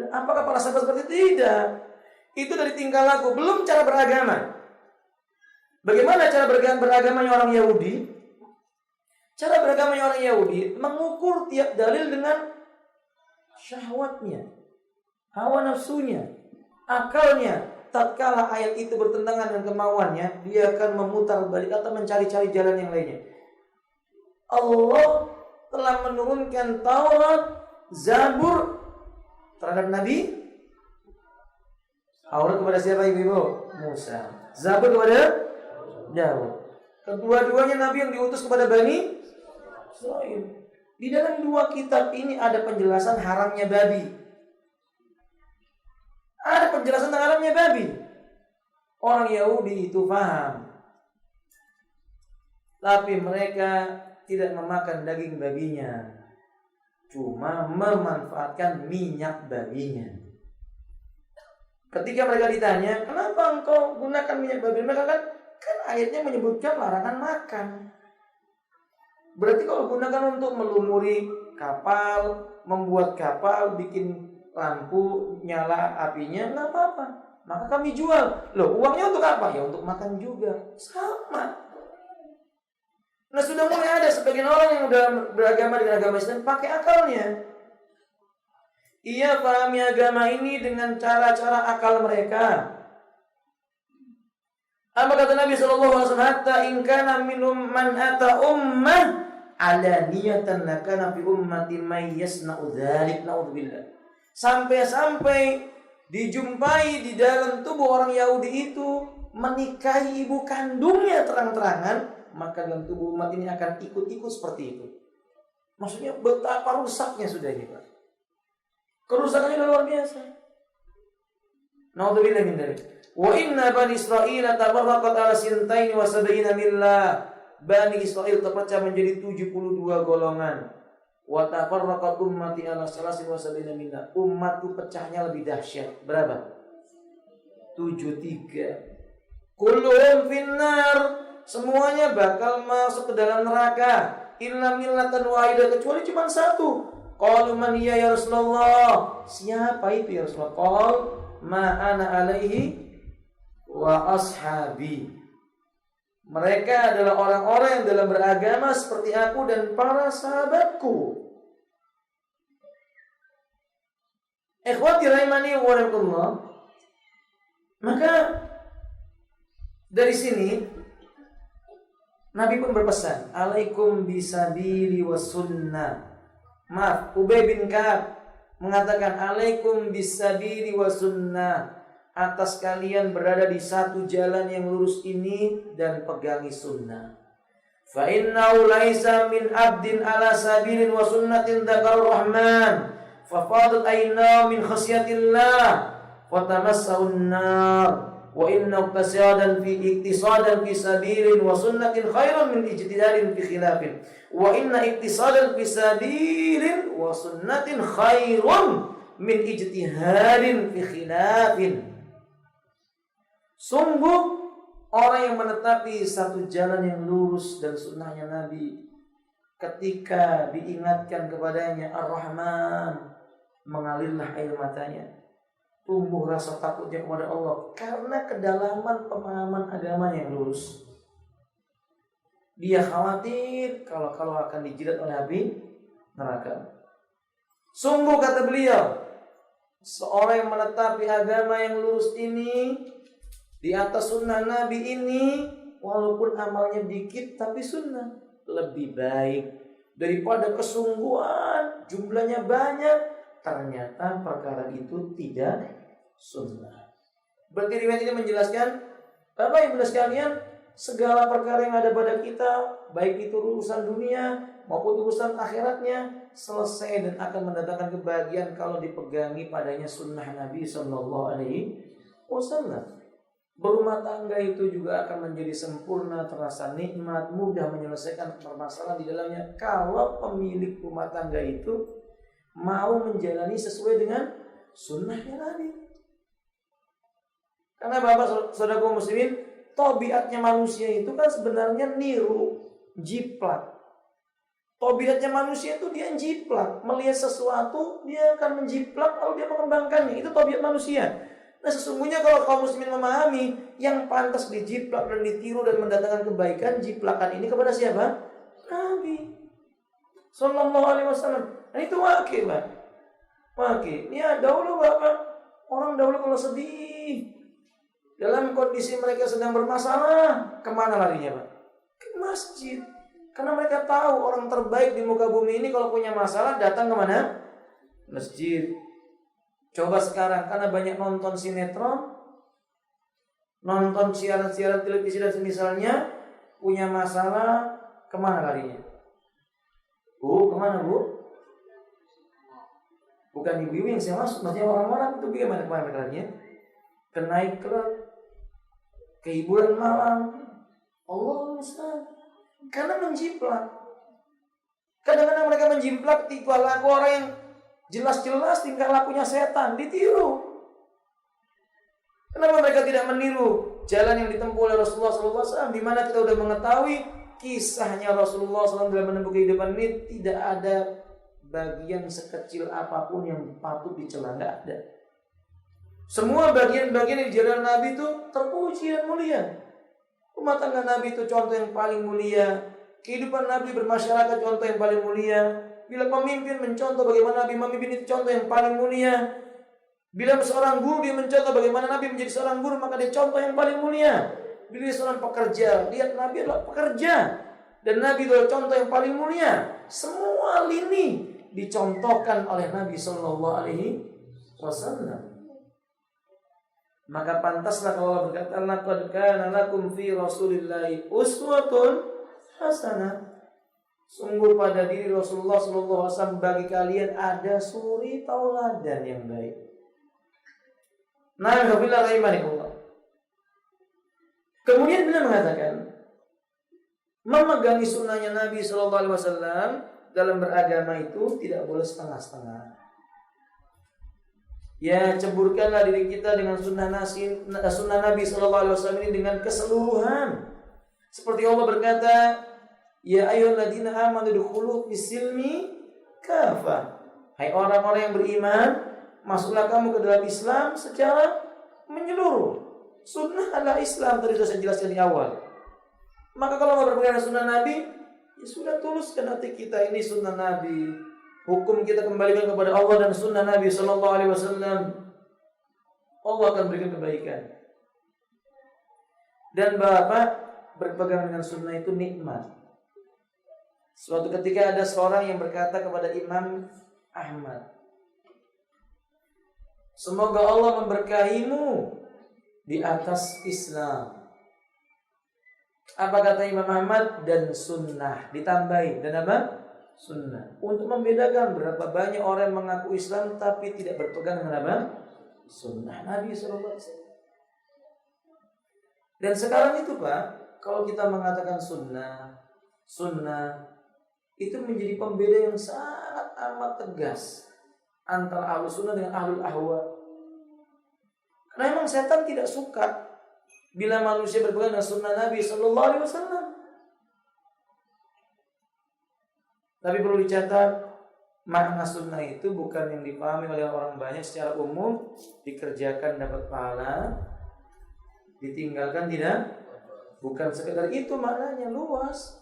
Apakah para sahabat seperti itu? Tidak. Itu dari tingkah laku, belum cara beragama. Bagaimana cara beragamanya orang Yahudi? Cara beragamanya orang Yahudi mengukur tiap dalil dengan syahwatnya, hawa nafsunya, akalnya. Tatkala ayat itu bertentangan dengan kemauannya, dia akan memutar balik atau mencari-cari jalan yang lainnya. Allah telah menurunkan Taurat, Zabur terhadap Nabi. Taurat kepada siapa ibu-ibu? Musa. Zabur kepada Daud. Kedua-duanya Nabi yang diutus kepada Bani Israil. Di dalam dua kitab ini ada penjelasan haramnya babi. Ada penjelasan tentang haramnya babi. Orang Yahudi itu paham. Tapi mereka tidak memakan daging babinya. Cuma memanfaatkan minyak babinya. Ketika mereka ditanya, kenapa engkau gunakan minyak babi? Mereka kan ayatnya menyebutkan larangan makan. Berarti kalau gunakan untuk melumuri kapal, membuat kapal, bikin lampu, nyala apinya, nggak apa-apa. Maka kami jual. Loh, uangnya untuk apa? Ya untuk makan juga. Sama. Nah, sudah mulai ada sebagian orang yang udah beragama dengan agama Islam pakai akalnya. Ia pahami agama ini dengan cara-cara akal mereka. Apa kata Nabi SAW? Hatta in kana minhum man ata ummah ala niyatan lakana fi ummati may yasna'u dzalik, naudzubillah. Sampai-sampai dijumpai di dalam tubuh orang Yahudi itu menikahi ibu kandungnya terang-terangan, maka dalam tubuh umat ini akan ikut-ikut seperti itu. Maksudnya betapa rusaknya sudah ini, Pak. Kerusakannya luar biasa. Naudzubillah min dzalik. Wa inna bani Israil tafarraqat ala sintain wa sab'ina millah. Bani Israil terpecah menjadi 72 golongan. Wa tafarraqat ummati ala salasin wa sab'ina millah. Umatku pecahnya lebih dahsyat. Berapa? 73. Kulluhum finnar. Semuanya bakal masuk ke dalam neraka. Illa millatan wahidah, kecuali cuma satu. Qalu man hiya ya Rasulullah? Siapa itu ya Rasulullah? Qal ma ana alaihi wa ashabi. Mereka adalah orang-orang yang dalam beragama seperti aku dan para sahabatku. Ikhwati rahimani wa rahimakumullah. Maka dari sini Nabi pun berpesan, alaikum bisabili wa sunnah. Maaf, Ubay bin Ka'ab mengatakan alaikum bisabili wa sunnah. Atas kalian berada di satu jalan yang lurus ini dan pegangi sunnah. Fa innahu laisa min abdin ala sabilin wa sunnatin dzakarur rahman fa fadat aynahu min khasyatillah wa tamassahun nar wa inna iqtisadan fi sabilin wa sunnatin khairun min ijtihadin fi khilafin wa inna iqtisadan fi sabilin wa sunnatin khairun min ijtihadin fi khilafin. Sungguh orang yang menetapi satu jalan yang lurus dan sunnahnya Nabi, ketika diingatkan kepadanya Ar-Rahman, mengalirlah air matanya, tumbuh rasa takutnya kepada Allah karena kedalaman pemahaman agama yang lurus. Dia khawatir kalau akan dijilat oleh api neraka. Sungguh kata beliau, seorang yang menetapi agama yang lurus ini, di atas sunnah Nabi ini, walaupun amalnya dikit tapi sunnah, lebih baik daripada kesungguhan jumlahnya banyak ternyata perkara itu tidak sunnah. Berarti riwayat ini menjelaskan, Bapak Ibu sekalian, segala perkara yang ada pada kita, baik itu urusan dunia maupun urusan akhiratnya, selesai dan akan mendatangkan kebahagiaan kalau dipegangi padanya sunnah Nabi Sallallahu Alaihi Wasallam. Berumah tangga itu juga akan menjadi sempurna, terasa nikmat, mudah menyelesaikan permasalahan di dalamnya kalau pemilik rumah tangga itu mau menjalani sesuai dengan sunnahnya Nabi. Karena Bapak saudara muslimin, tabiatnya manusia itu kan sebenarnya niru, jiplak. Tabiatnya manusia itu dia jiplak, melihat sesuatu dia akan menjiplak lalu dia mengembangkannya. Itu tabiat manusia. Nah sesungguhnya kalau kaum muslimin memahami yang pantas dijiplak dan ditiru dan mendatangkan kebaikan, jiplakan ini kepada siapa? Nabi Sallallahu Alaihi Wasallam. Dan itu wakil, Pak. Oke, ini dahulu Bapak, orang dahulu kalau sedih, dalam kondisi mereka sedang bermasalah, kemana larinya Pak? Ke masjid. Karena mereka tahu orang terbaik di muka bumi ini kalau punya masalah datang kemana? Masjid. Coba sekarang, karena banyak nonton sinetron, nonton siaran-siaran televisi dan semisalnya, punya masalah, kemana larinya? Bu, kemana Bu? Bukan ibu-ibu yang saya maksud, maksudnya orang-orang itu bagaimana kemana larinya? Ke naik klub, ke hiburan malam. Allah Ustaz. Karena menjiplak. Kadang-kadang mereka menjiplak tingkah laku orang yang jelas-jelas tingkah lakunya setan, ditiru. Kenapa mereka tidak meniru jalan yang ditempuh oleh Rasulullah SAW, di mana kita sudah mengetahui kisahnya Rasulullah SAW dalam menempuh kehidupan ini tidak ada bagian sekecil apapun yang patut dicela, tidak ada. Semua bagian-bagian di jalan Nabi itu terpuji dan mulia. Rumah tangga Nabi itu contoh yang paling mulia. Kehidupan Nabi bermasyarakat contoh yang paling mulia. Bila pemimpin mencontoh bagaimana Nabi memimpin itu contoh yang paling mulia. Bila seorang guru dia mencontoh bagaimana Nabi menjadi seorang guru, maka dia contoh yang paling mulia. Bila dia seorang pekerja, lihat Nabi adalah pekerja. Dan Nabi adalah contoh yang paling mulia. Semua lini dicontohkan oleh Nabi Sallallahu Alaihi Wasallam. Maka pantaslah kalau Allah berkata, laqad kana lakum fi Rasulillahi uswatun hasanah. Sungguh pada diri Rasulullah sallallahu alaihi wasallam bagi kalian ada suri tauladan yang baik. Nah, bila rahimahullah. Kemudian beliau mengatakan, memegangi sunnahnya Nabi sallallahu alaihi wasallam dalam beragama itu tidak boleh setengah-setengah. Ya, ceburkanlah diri kita dengan sunnah Nabi sallallahu alaihi wasallam ini dengan keseluruhan. Seperti Allah berkata, ya ayyuhalladzina amanu dukhulu fis-silmi kafah. Hai orang-orang yang beriman, masuklah kamu ke dalam Islam secara menyeluruh. Sunnah adalah Islam, tadi sudah saya jelaskan di awal. Maka kalau mau berpegang sunnah Nabi, ya sudah tuluskan hati kita ini sunnah Nabi. Hukum kita kembalikan kepada Allah dan sunnah Nabi Sallallahu Alaihi Wasallam. Allah akan berikan kebaikan. Dan Bapak berpegang dengan sunnah itu nikmat. Suatu ketika ada seorang yang berkata kepada Imam Ahmad, semoga Allah memberkahimu di atas Islam. Apa kata Imam Ahmad? Dan sunnah. Ditambahi. Dan apa? Sunnah. Untuk membedakan berapa banyak orang yang mengaku Islam tapi tidak berpegang dengan apa? Sunnah Nabi SAW. Dan sekarang itu Pak, kalau kita mengatakan sunnah itu menjadi pembeda yang sangat amat tegas antara ahlus sunnah dengan ahlul ahwa. Karena memang setan tidak suka bila manusia berpegang dengan sunnah Nabi SAW. Tapi perlu dicatat, makna sunnah itu bukan yang dipahami oleh orang banyak secara umum, dikerjakan dapat pahala, ditinggalkan tidak. Bukan sekedar itu maknanya, luas.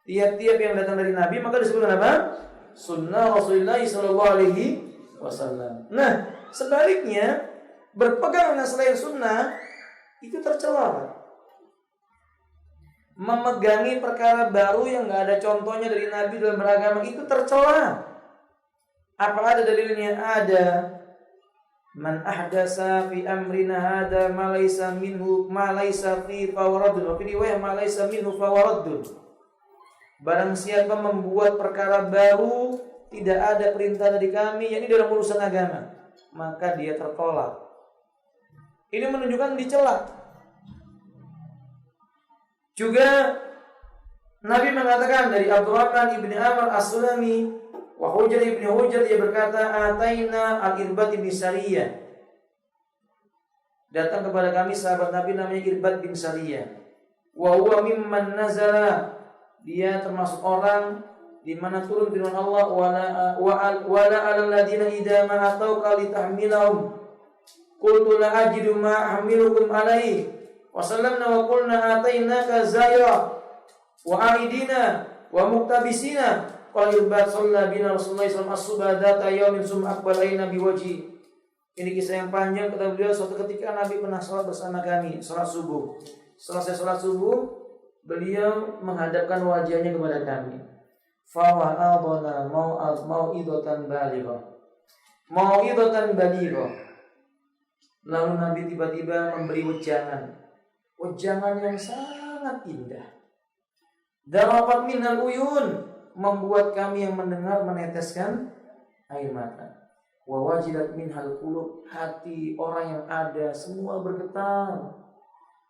Tiap-tiap yang datang dari Nabi maka disebut apa? Sunnah Rasulullah sallallahu alaihi wasallam. Nah, sebaliknya berpegang dengan selain sunnah itu tercela. Memegangi perkara baru yang enggak ada contohnya dari Nabi dalam beragama itu tercela. Apa ada dalilnya? Ada. Man ahdasa fi amrina hada ma laysa minhu ma laysa fi fawaradun. Wa fi riwayah ma laysa minhu fawaradun. Barang siapa membuat perkara baru tidak ada perintah dari kami, yakni dalam urusan agama, maka dia tertolak. Ini menunjukkan dicela. Juga Nabi mengatakan dari Abdurrahman ibn Amr as-Sulami wa Hujar ibn Hujar, dia berkata, ataina al-Irbad bin Sariyah. Datang kepada kami sahabat Nabi namanya Irbad bin Sariyah. Wa huwa mimman nazala, dia termasuk orang di mana turun firman Allah, wala 'alal ladina idza ma atauka litahmilahum qultu la ajidu ma ahmilukum alaihi wa sallamna wa qulna atainaka zayra wa aidina wa muktabisina qala yubat shalla bina Rasulullah sallallahu alaihi wasallam as-subha yaumin summa aqbalaina biwajhi. Ini kisah yang panjang. Kata beliau, suatu ketika Nabi pernah sholat bersama kami, sholat subuh. Selesai sholat subuh, beliau menghadapkan wajahnya kepada kami. Fawa'adana mau'idatan balighah. Mau'idatan balighah. Lalu Nabi tiba-tiba memberi wejangan yang sangat indah. Darapat minal uyun, membuat kami yang mendengar meneteskan air mata. Wa wajilat minhal qulub, hati orang yang ada semua bergetar.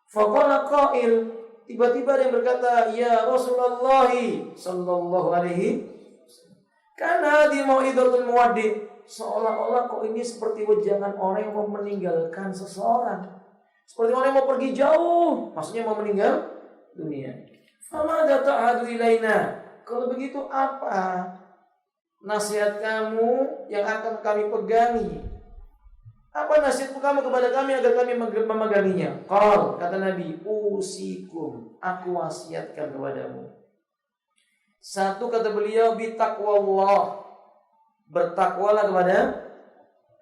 Faqala qail, tiba-tiba ada yang berkata, ya Rasulullah sallallahu alaihi wasallam, kana di mau'idatul muwaddi, seolah-olah kok ini seperti wejangan orang yang mau meninggalkan seseorang, seperti orang yang mau pergi jauh, maksudnya mau meninggal dunia. Famada ta'adu ilaina, kalau begitu apa nasihat kamu yang akan kami pegangi? Apa nasihat kamu kepada kami agar kami memeganginya? Qal, kata Nabi, usikum, aku wasiatkan kepadamu. Satu, kata beliau, bitaqwallah, bertakwalah kepada,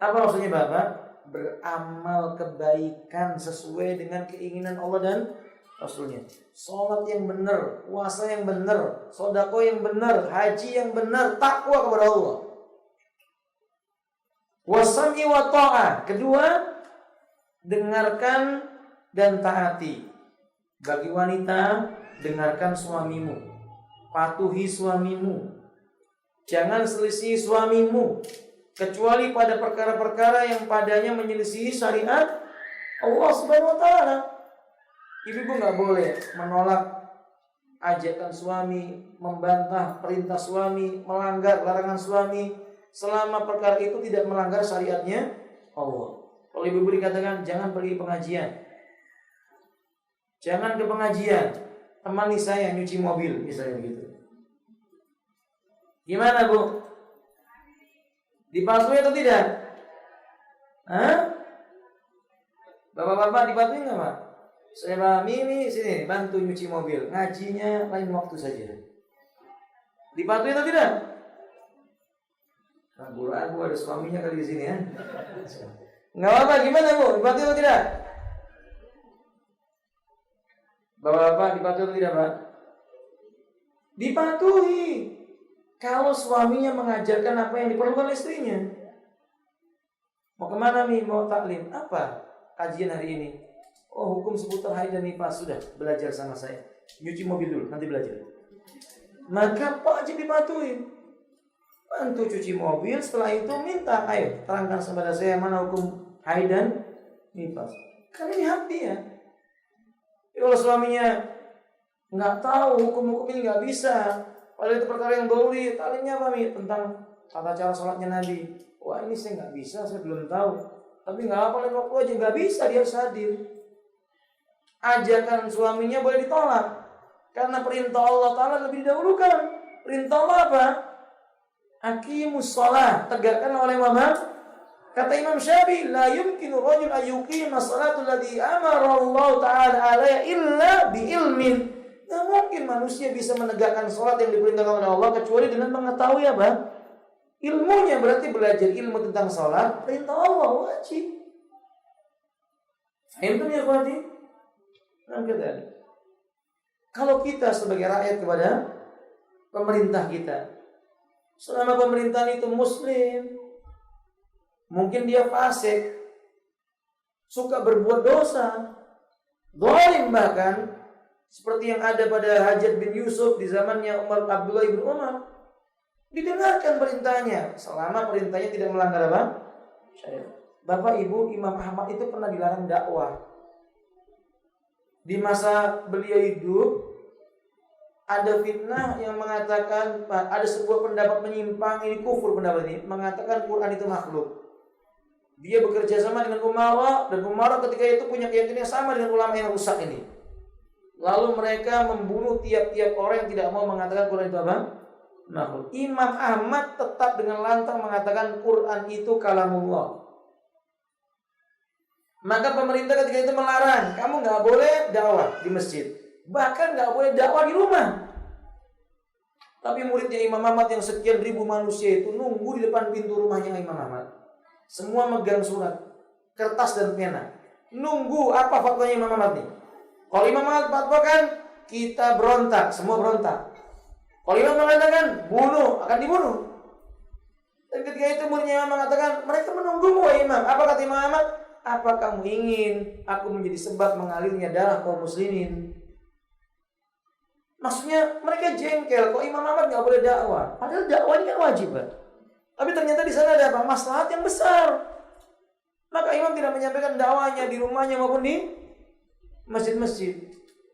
apa maksudnya Bapak? Beramal kebaikan sesuai dengan keinginan Allah dan Rasulnya. Sholat yang benar, puasa yang benar, sedekah yang benar, haji yang benar, takwa kepada Allah. Wasam'i wa ta'ah. Kedua, dengarkan dan taati. Bagi wanita, dengarkan suamimu, patuhi suamimu, jangan selisih suamimu, kecuali pada perkara-perkara yang padanya menyelisihi syariat Allah Subhanahu wa ta'ala. Ibu nggak boleh menolak ajakan suami, membantah perintah suami, melanggar larangan suami, selama perkara itu tidak melanggar syariatnya Allah. Kalau ibu dikatakan jangan pergi pengajian, jangan ke pengajian, temani saya nyuci mobil, misalnya begitu. Gimana Bu? Dipatuhi atau tidak? Hah? Bapak-bapak dipatuhi nggak Pak? Saya pahami ini, sini bantu nyuci mobil, ngajinya lain waktu saja. Dipatuhi atau tidak? Ragu-ragu ada suaminya kali di sini ya. Nggak apa-apa, gimana Bu? Dipatuhi atau tidak? Bapak-bapak dipatuhi atau tidak Pak? Dipatuhi. Kalau suaminya mengajarkan apa yang diperlukan istrinya. Mau kemana nih? Mau taklim? Apa kajian hari ini? Oh, hukum seputar haid dan nifas. Sudah, belajar sama saya. Nyuci mobil dulu, nanti belajar. Maka wajib dipatuhi. Bantu cuci mobil, setelah itu minta, ayo terangkan kepada saya mana hukum haid dan nifas. Karena ini hak dia. Kalau suaminya nggak tahu hukum-hukum ini nggak bisa, padahal itu perkara yang boleh, talimnya apa nih tentang tata cara sholatnya Nabi. Wah ini saya nggak bisa, saya belum tahu. Tapi nggak apa, lain waktu aja nggak bisa, dia harus hadir. Ajakan suaminya boleh ditolak karena perintah Allah Ta'ala lebih didahulukan. Perintah Allah apa? Aqimus shalah, tegakkan oleh Muhammad. Kata Imam Syafi'i, la yumkinu rajul ayyuqima salatul ladzi amara Allah Ta'ala alaiha illa biilmin. Tidak mungkin manusia bisa menegakkan salat yang diperintahkan oleh Allah kecuali dengan mengetahui apa? Ilmunya. Berarti belajar ilmu tentang salat perintah Allah, wajib. Faham ya Fadi? Kalau kita sebagai rakyat kepada pemerintah kita, selama pemerintahan itu muslim, mungkin dia fasik, suka berbuat dosa, zalim bahkan, seperti yang ada pada Hajjaj bin Yusuf di zamannya Abdullah bin Umar. Didengarkan perintahnya, selama perintahnya tidak melanggar apa? Bapak Ibu, Imam Ahmad itu pernah dilarang dakwah. Di masa beliau hidup, ada fitnah yang mengatakan, ada sebuah pendapat menyimpang, ini kufur pendapat ini, mengatakan Quran itu makhluk. Dia bekerja sama dengan Umara, dan Umara ketika itu punya keyakinan yang sama dengan ulama yang rusak ini. Lalu mereka membunuh tiap-tiap orang yang tidak mau mengatakan Quran itu apa? Makhluk. Imam Ahmad tetap dengan lantang mengatakan Quran itu kalamullah. Maka pemerintah ketika itu melarang, kamu nggak boleh dakwah di masjid, bahkan nggak boleh dakwah di rumah. Tapi muridnya Imam Ahmad yang sekian ribu manusia itu nunggu di depan pintu rumahnya Imam Ahmad. Semua megang surat, kertas dan pena. Nunggu apa fatwanya Imam Ahmad nih. Kalau Imam Ahmad fatwakan, kita berontak, semua berontak. Kalau Imam mengatakan bunuh, akan dibunuh. Dan ketika itu muridnya Imam mengatakan, mereka menunggumu wahai Imam. Apa kata Imam Ahmad? Apa kamu ingin aku menjadi sebab mengalirnya darah kaum muslimin? Maksudnya mereka jengkel, kok Imam Ahmad nggak boleh dakwah? Padahal dakwah ini kan wajib, Pak. Tapi ternyata di sana ada apa? Maslahat yang besar. Maka Imam tidak menyampaikan dakwahnya di rumahnya maupun di masjid-masjid.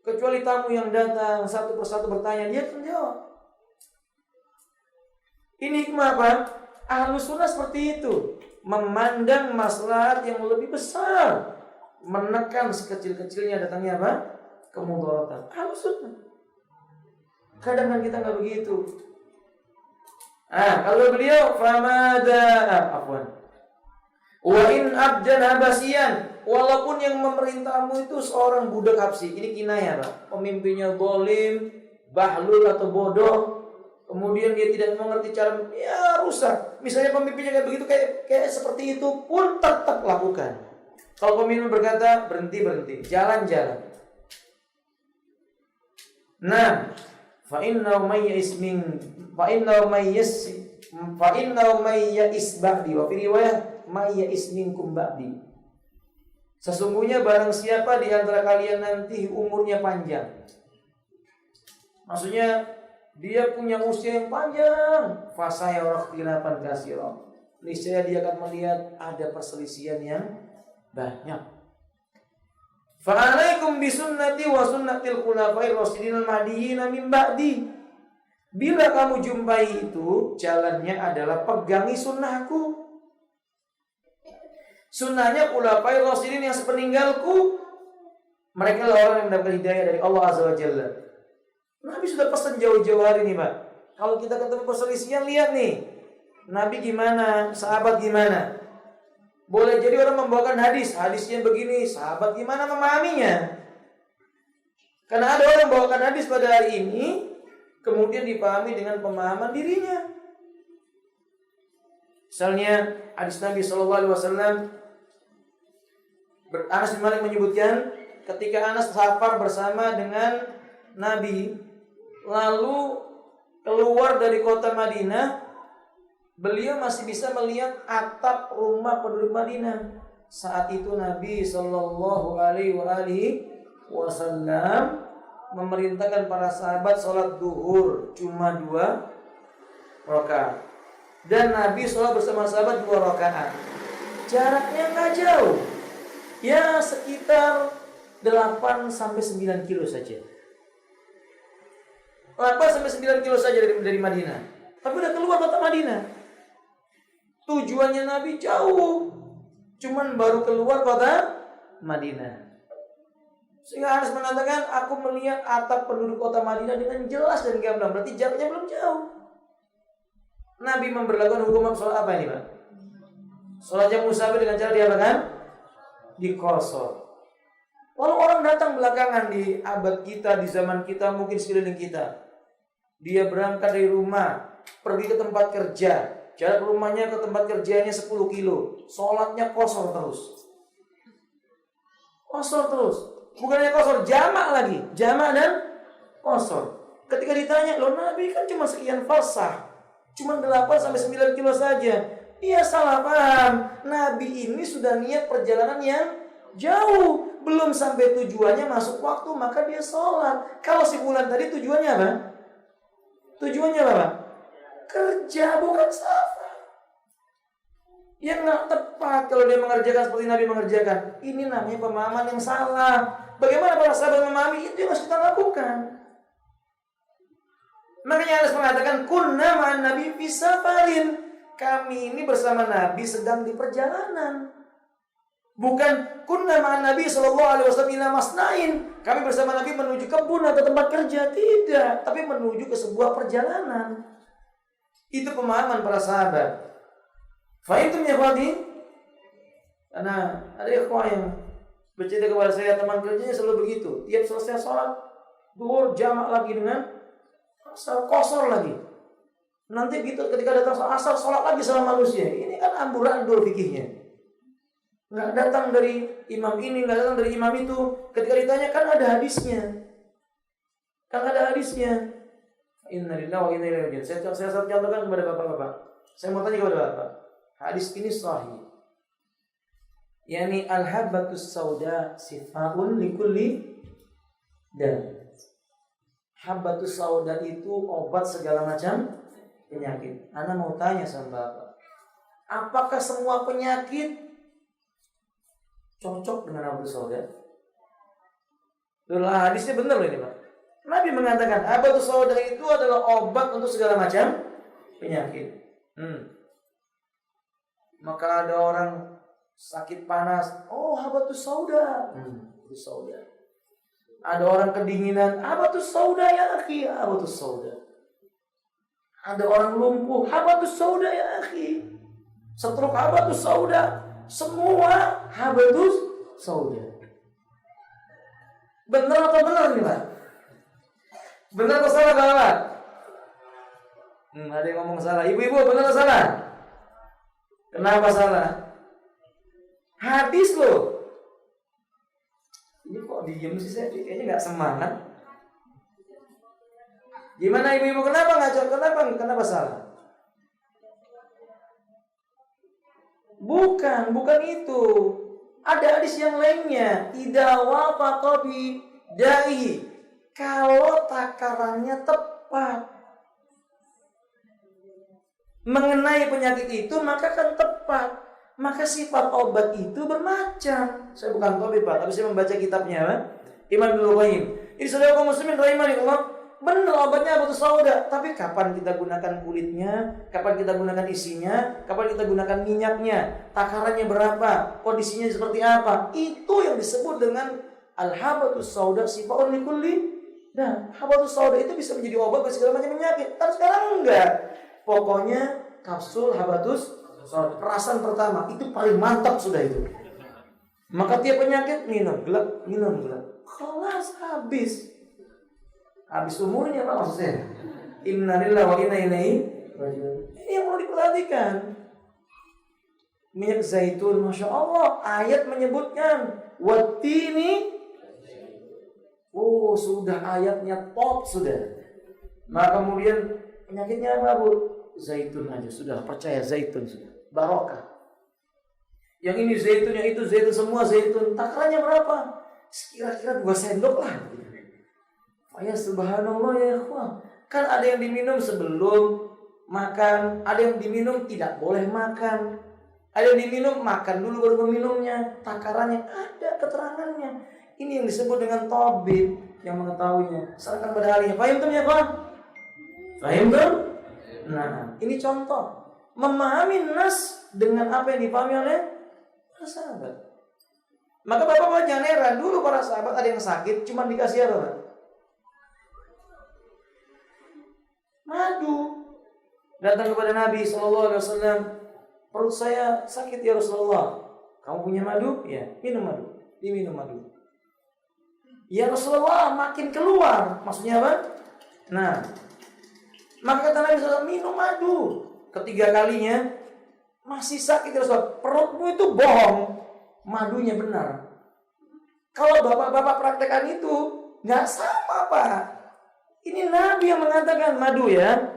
Kecuali tamu yang datang satu persatu bertanya, dia menjawab. Ini hikmah apa? Ahlus sunnah seperti itu, memandang maslahat yang lebih besar, menekan sekecil-kecilnya datangnya apa? Kemudaratan. Ahlus sunnah. Kadang kan kita nggak begitu. Kalau beliau wa in abdan habasian, walaupun yang memerintahmu itu seorang budak habsi. Ini kinayah, Pak. Pemimpinnya zalim, bahlul atau bodoh, kemudian dia tidak mengerti cara, ya rusak. Misalnya pemimpinnya kayak begitu, kayak seperti itu pun tetap lakukan. Kalau pemimpin berkata berhenti, jalan. Nah, fa innahu may ya'is ba'di wa fi riwayah may ya'is minkum ba'di. Sesungguhnya barang siapa di antara kalian nanti umurnya panjang. Maksudnya dia punya usia yang panjang, fasayara ikhtilafan katsira. Niscaya dia akan melihat ada perselisihan yang banyak. Fa'alaikum bisunnati wa sunnatil khulafa'ir rasyidin al-mahdiyyin min ba'di. Bila kamu jumpai itu, jalannya adalah pegangi sunnahku. Sunnahnya khulafa'ir rasyidin yang sepeninggalku. Mereka lah orang yang mendapat hidayah dari Allah Azza wa Jalla. Nabi sudah pesan jauh-jauh hari ini, Pak. Kalau kita ketemu perselisihan, lihat nih, Nabi gimana, sahabat gimana. Boleh jadi orang membawakan hadisnya begini, sahabat gimana memahaminya? Karena ada orang membawakan hadis pada hari ini, kemudian dipahami dengan pemahaman dirinya. Misalnya hadis Nabi SAW, Anas bin Malik menyebutkan, ketika Anas safar bersama dengan Nabi, lalu keluar dari kota Madinah, beliau masih bisa melihat atap rumah penduduk Madinah. Saat itu Nabi Shallallahu Alaihi Wasallam memerintahkan para sahabat sholat duhur cuma 2 rakaat, dan Nabi sholat bersama sahabat 2 rakaat. Jaraknya nggak jauh, ya sekitar 8-9 kilo saja. 8-9 kilo saja dari Madinah. Tapi udah keluar kota Madinah. Tujuannya Nabi jauh, cuman baru keluar kota Madinah. Sehingga Anas mengatakan, aku melihat atap penduduk kota Madinah dengan jelas dan gamblang. Berarti jaraknya belum jauh. Nabi memberlakukan hukum sholat apa ini, Pak? Sholat jam musafir dengan cara diapakan? Dikosor. Lalu orang datang belakangan di abad kita, di zaman kita, mungkin sekeliling kita. Dia berangkat dari rumah, pergi ke tempat kerja. Jarak rumahnya ke tempat kerjanya 10 kilo. Sholatnya kosor terus. Kosor terus. Bukannya kosor, jamak lagi. Jamak dan kosor. Ketika ditanya, loh Nabi kan cuma sekian fasah. Cuma 8-9 kilo saja. Dia salah paham. Nabi ini sudah niat perjalanan yang jauh. Belum sampai tujuannya masuk waktu, maka dia sholat. Kalau si bulan tadi tujuannya apa? Tujuannya apa? Kerja, bukan safar. Yang nggak tepat kalau dia mengerjakan seperti Nabi mengerjakan. Ini namanya pemahaman yang salah. Bagaimana para sahabat memahami itu yang harus kita lakukan. Makanya Anas mengatakan, kunna ma'an Nabi fi safarin. Kami ini bersama Nabi sedang di perjalanan. Bukan kunna ma'an Nabi sallallahu alaihi wasallam ila masna'in. Kami bersama Nabi menuju kebun atau tempat kerja, tidak, tapi menuju ke sebuah perjalanan. Itu pemahaman para sahabat. Fahimtum ya ikhwati? Karena ada ikhwah yang bercerita kepada saya, teman kerjanya selalu begitu. Tiap selesai sholat duhur jamak lagi dengan kosor lagi. Nanti gitu ketika datang asar sholat lagi sama manusia. Ini kan amburadul fikihnya. Nggak datang dari imam ini, nggak datang dari imam itu. Ketika ditanya kan ada hadisnya. Kan ada hadisnya. Innalillahi wa inna ilaihi raji'un. Saya contohkan kepada bapak-bapak. Saya mau tanya kepada bapak. Hadis ini sahih. Yani al-habbatus sauda sifaun likulli dan habbatus sauda itu obat segala macam penyakit. Ana mau tanya sama bapak. Apakah semua penyakit cocok dengan habbatus sauda? Itulah hadisnya benar loh ini, Pak. Nabi mengatakan habbatus sauda itu adalah obat untuk segala macam penyakit. Maka ada orang sakit panas, oh habbatus sauda. Habbatus sauda. Ada orang kedinginan, habbatus sauda ya akhi, habbatus sauda. Ada orang lumpuh, habbatus sauda ya akhi. Stroke, habbatus sauda. Semua habbatus sauda. Benar atau benar nih, Pak? Benar atau salah, Pak? Ada yang ngomong salah. Ibu-ibu, benar atau salah? Kenapa salah? Hadis loh. Ini kok diem sih, saya kayaknya nggak semangat. Gimana ibu-ibu, kenapa ngaco? Kenapa salah? Bukan itu. Ada hadis yang lainnya. Idza wafaqa bi da'i. Kalau takarannya tepat mengenai penyakit itu, maka kan tepat. Maka sifat obat itu bermacam. Saya bukan tabib, Pak, tapi saya membaca kitabnya, Pak. Imam Ibnu Qayyim. Ini saudara kaum muslimin rahimahullah, benar obatnya habbatus sauda, tapi kapan kita gunakan kulitnya, kapan kita gunakan isinya, kapan kita gunakan minyaknya, takarannya berapa, kondisinya seperti apa, itu yang disebut dengan al-habbatus sauda sifaun likulli. Nah, habbatus sauda itu bisa menjadi obat bagi segala macam penyakit. Tapi sekarang enggak. Pokoknya kapsul habbatus sauda perasan pertama itu paling mantap sudah itu. Maka tiap penyakit minum gelap. Kelas habis umurnya, Pak, maksudnya. Innalillahi wa inna ilaihi raji'un. Ini yang perlu diperhatikan. Minyak zaitun, masya Allah, ayat menyebutkan wattini. Oh, sudah ayatnya top sudah. Maka kemudian penyakitnya apa, Bu? Zaitun aja sudah, percaya zaitun sudah. Barokah. Yang ini zaitun, yang itu zaitun, semua zaitun. Takarannya berapa? Kira-kira 2 sendok lah. Ya subhanallah ya ikhwan. Kan ada yang diminum sebelum makan, ada yang diminum tidak boleh makan. Ada yang diminum makan dulu baru meminumnya. Takarannya ada keterangannya. Ini yang disebut dengan tabib yang mengetahuinya. Serahkan pada ahlinya. Paham tuh ya, Pak? Paham tuh? Nah, ini contoh memahami nas dengan apa yang dipahami oleh para sahabat. Maka Bapak jangan heran, dulu para sahabat ada yang sakit cuma dikasih apa, Pak? Madu. Datang kepada Nabi SAW, perut saya sakit ya Rasulullah. Kamu punya madu? Ya, minum madu. Diminum madu. Ya Rasulullah, makin keluar. Maksudnya apa? Nah, maka kata Nabi SAW, minum madu. Ketiga kalinya masih sakit ya Rasulullah. Perutmu itu bohong, madunya benar. Kalau bapak-bapak praktekkan itu nggak sama, Pak. Ini Nabi yang mengatakan madu ya,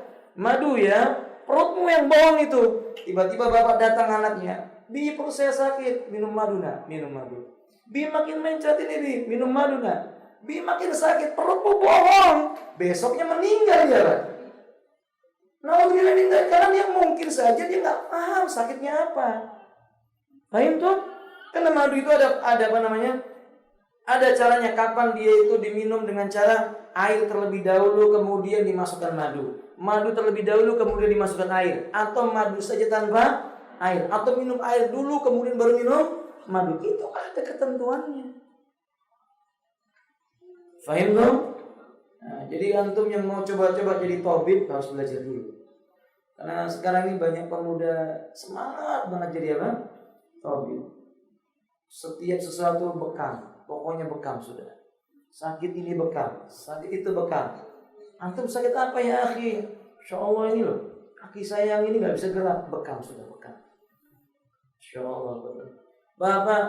perutmu yang bohong itu. Tiba-tiba bapak datang anaknya, Bi, perut saya sakit, minum madu nak, minum madu. Bi, makin mencret ini, Bi, minum madu nak. Bi, makin sakit, perutmu bohong. Besoknya meninggal ya, Pak. Nah, bila meninggal karena dia mungkin saja dia nggak paham sakitnya apa. Paham tuh? Karena madu itu ada apa namanya? Ada caranya kapan dia itu diminum dengan cara air terlebih dahulu kemudian dimasukkan madu. Madu terlebih dahulu kemudian dimasukkan air, atau madu saja tanpa air, atau minum air dulu kemudian baru minum madu. Itu ada ketentuannya. Faham dong? Nah, jadi antum yang mau coba-coba jadi tabib harus belajar dulu. Karena sekarang ini banyak pemuda semangat banget jadi apa? Tabib. Setiap sesuatu bekam, pokoknya bekam sudah. Sakit ini bekam, sakit itu bekam. Antum sakit apa ya akhi? Insya Allah ini loh, kaki saya yang ini nggak bisa gerak, bekam sudah bekam. Insya Allah. Bapak,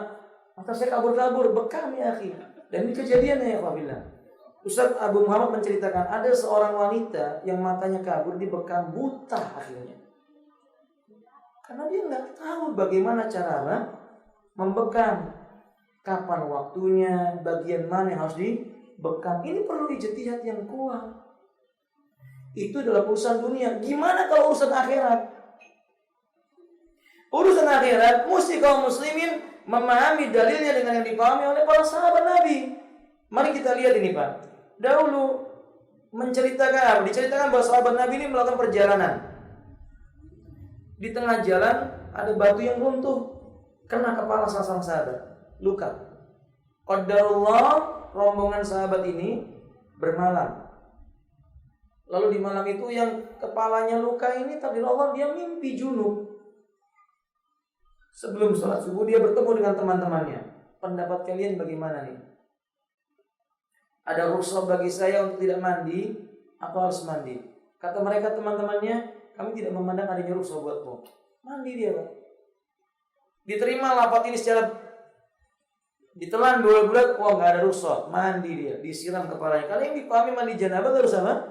mata saya kabur-kabur, bekam ya akhi. Dan ini kejadiannya ya Alhamdulillah. Ustaz Abu Muhammad menceritakan ada seorang wanita yang matanya kabur, dibekam buta akhirnya. Karena dia nggak tahu bagaimana cara membekam, kapan waktunya, bagian mana yang harus dibekam. Ini perlu ijtihad yang kuat. Itu adalah urusan dunia. Gimana kalau urusan akhirat? Urusan akhirat, mesti kaum muslimin memahami dalilnya dengan yang dipahami oleh para sahabat Nabi. Mari kita lihat ini Pak. Dahulu diceritakan bahwa sahabat Nabi ini melakukan perjalanan. Di tengah jalan ada batu yang runtuh, kena kepala salah seorang sahabat, luka. Qadarullah, rombongan sahabat ini bermalam. Lalu di malam itu yang kepalanya luka ini, takdir Allah dia mimpi junub. Sebelum sholat subuh dia bertemu dengan teman-temannya. Pendapat kalian bagaimana nih? Ada rukhsah bagi saya untuk tidak mandi atau harus mandi? Kata mereka teman-temannya, kami tidak memandang adanya rukhsah buatmu. Mandi dia Pak. Diterima lafaz ini secara ditelan bulat-bulat, wah nggak ada rukhsah, mandi dia, disiram kepalanya. Kalau yang dipahami mandi janabah harus apa?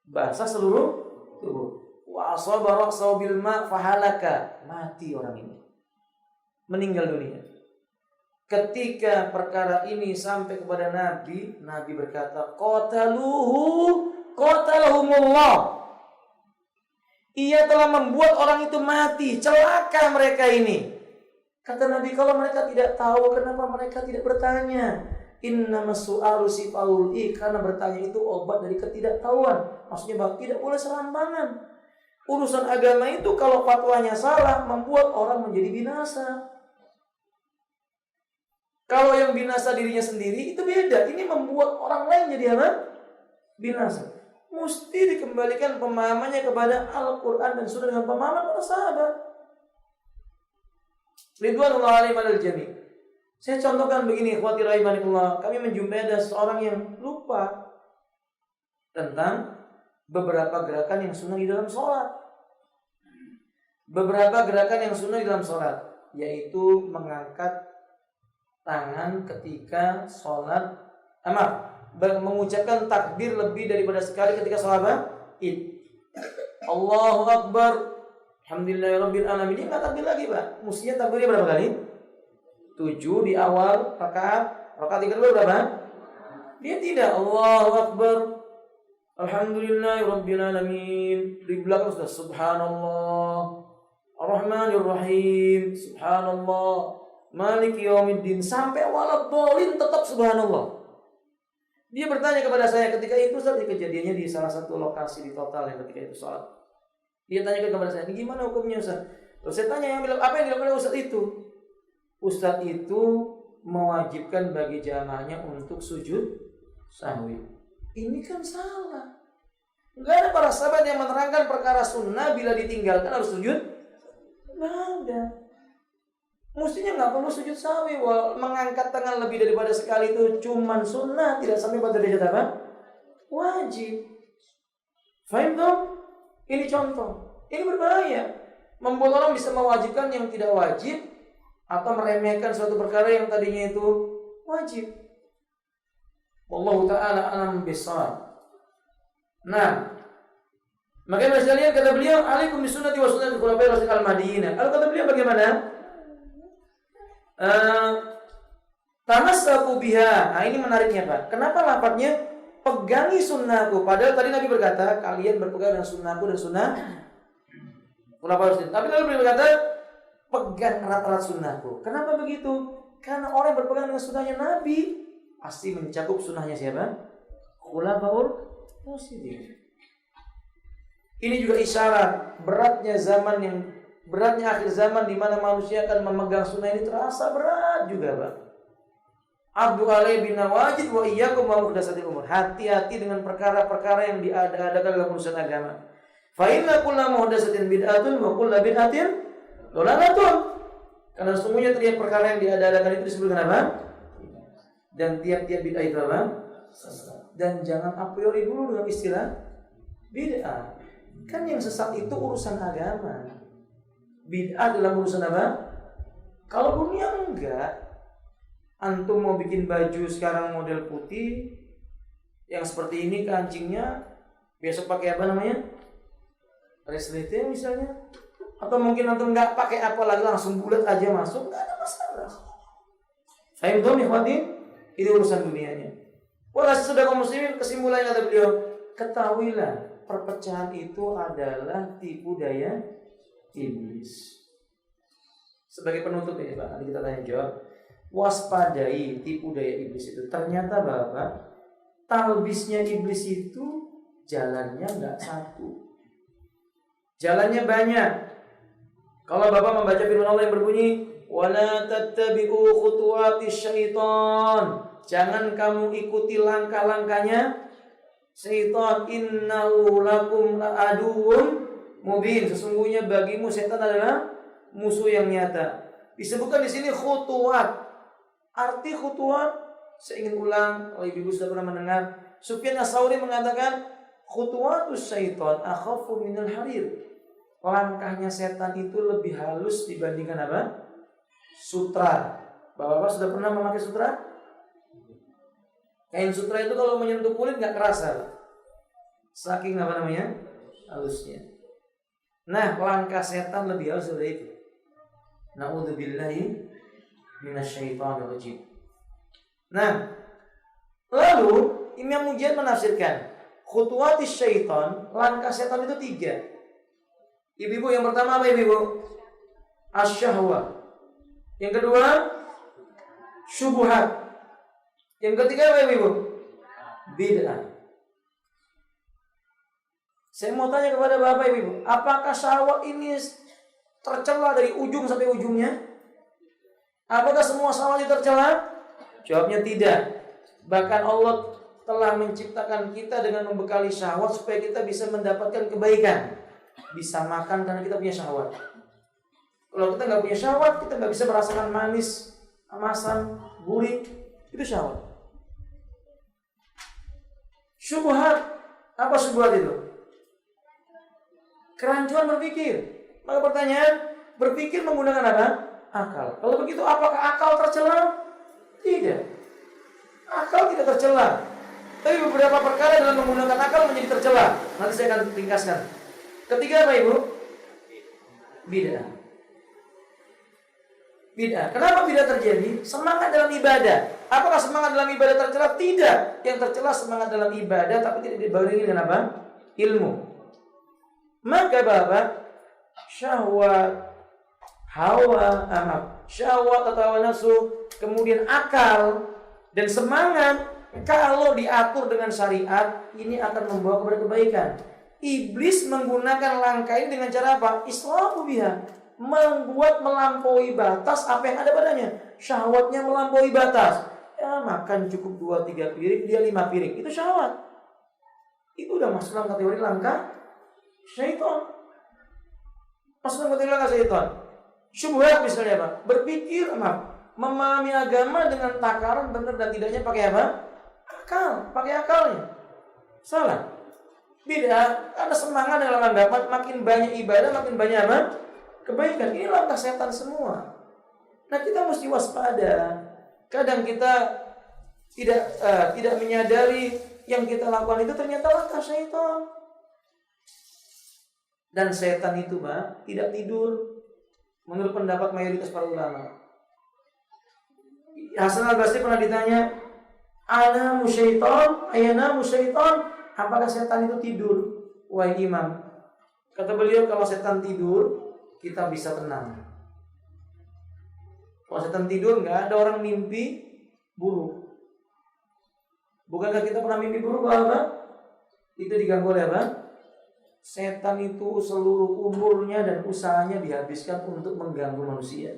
Basah seluruh tubuh. Wa asaba ra'sahu bil ma' fahalaka, mati orang ini, meninggal dunia. Ketika perkara ini sampai kepada Nabi, Nabi berkata, qatalahumullah. Ia telah membuat orang itu mati, celaka mereka ini. Kata Nabi, kalau mereka tidak tahu, kenapa mereka tidak bertanya? Innamas su'alu sifaul karena bertanya itu obat dari ketidaktahuan. Maksudnya bahwa tidak boleh serampangan. Urusan agama itu kalau fatwanya salah membuat orang menjadi binasa. Kalau yang binasa dirinya sendiri itu beda. Ini membuat orang lain jadi apa? Binasa. Mesti dikembalikan pemahamannya kepada Al-Quran dan Sunnah dengan pemahaman para sahabat. Ridwanullah alaihim alal jami'. Saya contohkan begini, ikhwati rahimanillah. Kami menjumpai ada seorang yang lupa tentang beberapa gerakan yang sunnah di dalam sholat. Beberapa gerakan yang sunnah di dalam sholat, yaitu mengangkat tangan ketika sholat, mengucapkan takbir lebih daripada sekali ketika sholat Id. Allahu Akbar, alhamdulillahirabbil alamin. Dia nggak takbir lagi Pak. Mestinya takbirnya berapa kali? 7 di awal rakaat yang kedua berapa? Dia tidak. Allahu Akbar, alhamdulillahirabbil alamin. Di belakang sudah subhanallah, ar-rahmanir rahim, subhanallah, Maliki yaumiddin, sampai waladhdallin tetap subhanallah. Dia bertanya kepada saya ketika itu, Ustaz, kejadiannya di salah satu lokasi di Total yang ketika itu sholat. Dia tanya kepada saya, ini gimana hukumnya Ustaz? Terus saya tanya, yang bilang apa yang dilakukan Ustaz itu? Ustaz itu mewajibkan bagi jamaahnya untuk sujud sahwi. Ini kan salah. Enggak ada para sahabat yang menerangkan perkara sunnah bila ditinggalkan harus sujud. Enggak ada. Mestinya nggak perlu sujud sahwi. Mengangkat tangan lebih daripada sekali itu cuman sunnah, tidak sampai pada derajat apa? Wajib. Faham dong? Ini contoh. Ini berbahaya. Membuat orang bisa mewajibkan yang tidak wajib atau meremehkan suatu perkara yang tadinya itu wajib. Wallahu ta'ala a'lam bissawab. Nah, makanya sekalian kata beliau, alaikum bisunnati wa sunnati khulafa'ir rasyidin al-mahdiyyin. Kalau kata beliau bagaimana? Tamassaku biha. Nah, ini menariknya Pak. Kenapa lafadznya pegangi sunnahku? Padahal tadi Nabi berkata kalian berpegang dengan sunnahku dan sunnah khulafa'ir rasyidin. Tapi Nabi berkata pegang erat-erat sunnahku. Kenapa begitu? Karena orang yang berpegang dengan sunnahnya Nabi pasti mencakup sunnahnya siapa? Khulafa'ir rasyidin. Ini juga isyarat beratnya akhir zaman di mana manusia akan memegang sunnah ini terasa berat juga, Pak. Abdu alaihi bin nawajid wa iyyakum wa muhdatsatil umur. Hati-hati dengan perkara-perkara yang diada-adakan dalam urusan agama. Fa inna kullu muhdatsatin bid'atun wa kullu bid'atin dhalalatun. Karena sesungguhnya tiap perkara yang diada-adakan itu disebut dengan apa? Dan tiap-tiap bid'ah itu apa? sesat. Dan jangan a priori dulu dengan istilah bid'ah. Kan yang sesat itu urusan agama. Bid'ah dalam urusan apa? Kalau dunia enggak. Antum mau bikin baju sekarang model putih yang seperti ini kancingnya, besok pakai apa namanya? Resleting misalnya. Atau mungkin antum enggak pakai apa lagi, langsung bulat aja masuk, enggak ada masalah. Fahim tuh ikhwati? Ini urusan dunianya. Wala sudah kaum muslimin, kesimpulannya kata beliau, ketahuilah perpecahan itu adalah tipu daya iblis. Sebagai penutup ini Pak, nanti kita tanya jawab. Waspadai tipu daya iblis itu. Ternyata Bapak, talbisnya iblis itu jalannya enggak satu. Jalannya banyak. Kalau Bapak membaca firman Allah yang berbunyi, wala tattabi'u khutuwatis syaitan. Jangan kamu ikuti langkah-langkahnya syaitan. Innahu lakum aduwwun mubin. Sesungguhnya bagimu setan adalah musuh yang nyata. Disebutkan di sini khutuwat. Arti khutuwat, saya ingin ulang, kalau ibu sudah pernah mendengar, Sufyan Ats-Tsauri mengatakan khutuwatus syaitan akhafu minal harir. Langkahnya setan itu lebih halus dibandingkan apa? Sutra. Bapak-bapak sudah pernah memakai sutra? Kain sutra itu kalau menyentuh kulit nggak kerasa, saking apa namanya? Halusnya. Nah, langkah setan lebih halus dari itu. Na'udzubillahi minasyaitonir rajim. Nah, lalu Imam Mujahid menafsirkan khutuwatis syaitan, langkah setan itu 3. Ibu-ibu, yang pertama apa ibu-ibu? Asyahwah. Yang kedua syubhat. Yang ketiga apa ibu-ibu? Bid'ah. Saya mau tanya kepada Bapak Ibu, apakah syahwat ini tercela dari ujung sampai ujungnya? Apakah semua syahwat itu tercela? Jawabnya tidak. Bahkan Allah telah menciptakan kita dengan membekali syahwat supaya kita bisa mendapatkan kebaikan. Bisa makan karena kita punya syahwat. Kalau kita nggak punya syahwat, kita nggak bisa merasakan manis, asam, gurih. Itu syahwat. Syubhat. Apa syubhat itu? Kerancuan berpikir. Maka pertanyaan, berpikir menggunakan apa? Akal. Kalau begitu, apakah akal tercela? Tidak. Akal tidak tercela. Tapi beberapa perkara dalam menggunakan akal menjadi tercela. Nanti saya akan ringkaskan. Ketiga apa ibu? Bid'ah. Bid'ah. Kenapa bid'ah terjadi? Semangat dalam ibadah. Apakah semangat dalam ibadah tercela? Tidak. Yang tercela semangat dalam ibadah tapi tidak dibarengi dengan apa? Ilmu. Maka Bapak, syahwat, syahwat atau hawa nafsu, kemudian akal dan semangat, kalau diatur dengan syariat, ini akan membawa kepada kebaikan. Iblis menggunakan langkah ini dengan cara apa? Islamu biha, membuat melampaui batas apa yang ada padanya. Syahwatnya melampaui batas. Ya, makan cukup 2-3 piring, dia 5 piring. Itu syahwat. Itu udah masuk dalam kategori langkah syaitan. Masuk dalam kategori langkah syaitan. Syubhat misalnya apa? Berpikir memahami agama dengan takaran benar dan tidaknya pakai apa? Akal, pakai akalnya. Salah. Beda, karena semangat dalam agama, makin banyak ibadah, makin banyak apa? Kebaikan. Ini langkah setan semua. Nah, kita mesti waspada. Kadang kita tidak menyadari yang kita lakukan itu ternyata langkah syaitan. Dan setan itu, Pak, tidak tidur. Menurut pendapat mayoritas para ulama. Hasan al-Basri pernah ditanya, ayana musyaitan, apakah setan itu tidur? Wahai imam, kata beliau, kalau setan tidur, kita bisa tenang. Kalau setan tidur, nggak ada orang mimpi buruk. Bukankah kita pernah mimpi buruk, Pak? Itu diganggu oleh apa? Setan itu seluruh umurnya dan usahanya dihabiskan untuk mengganggu manusia.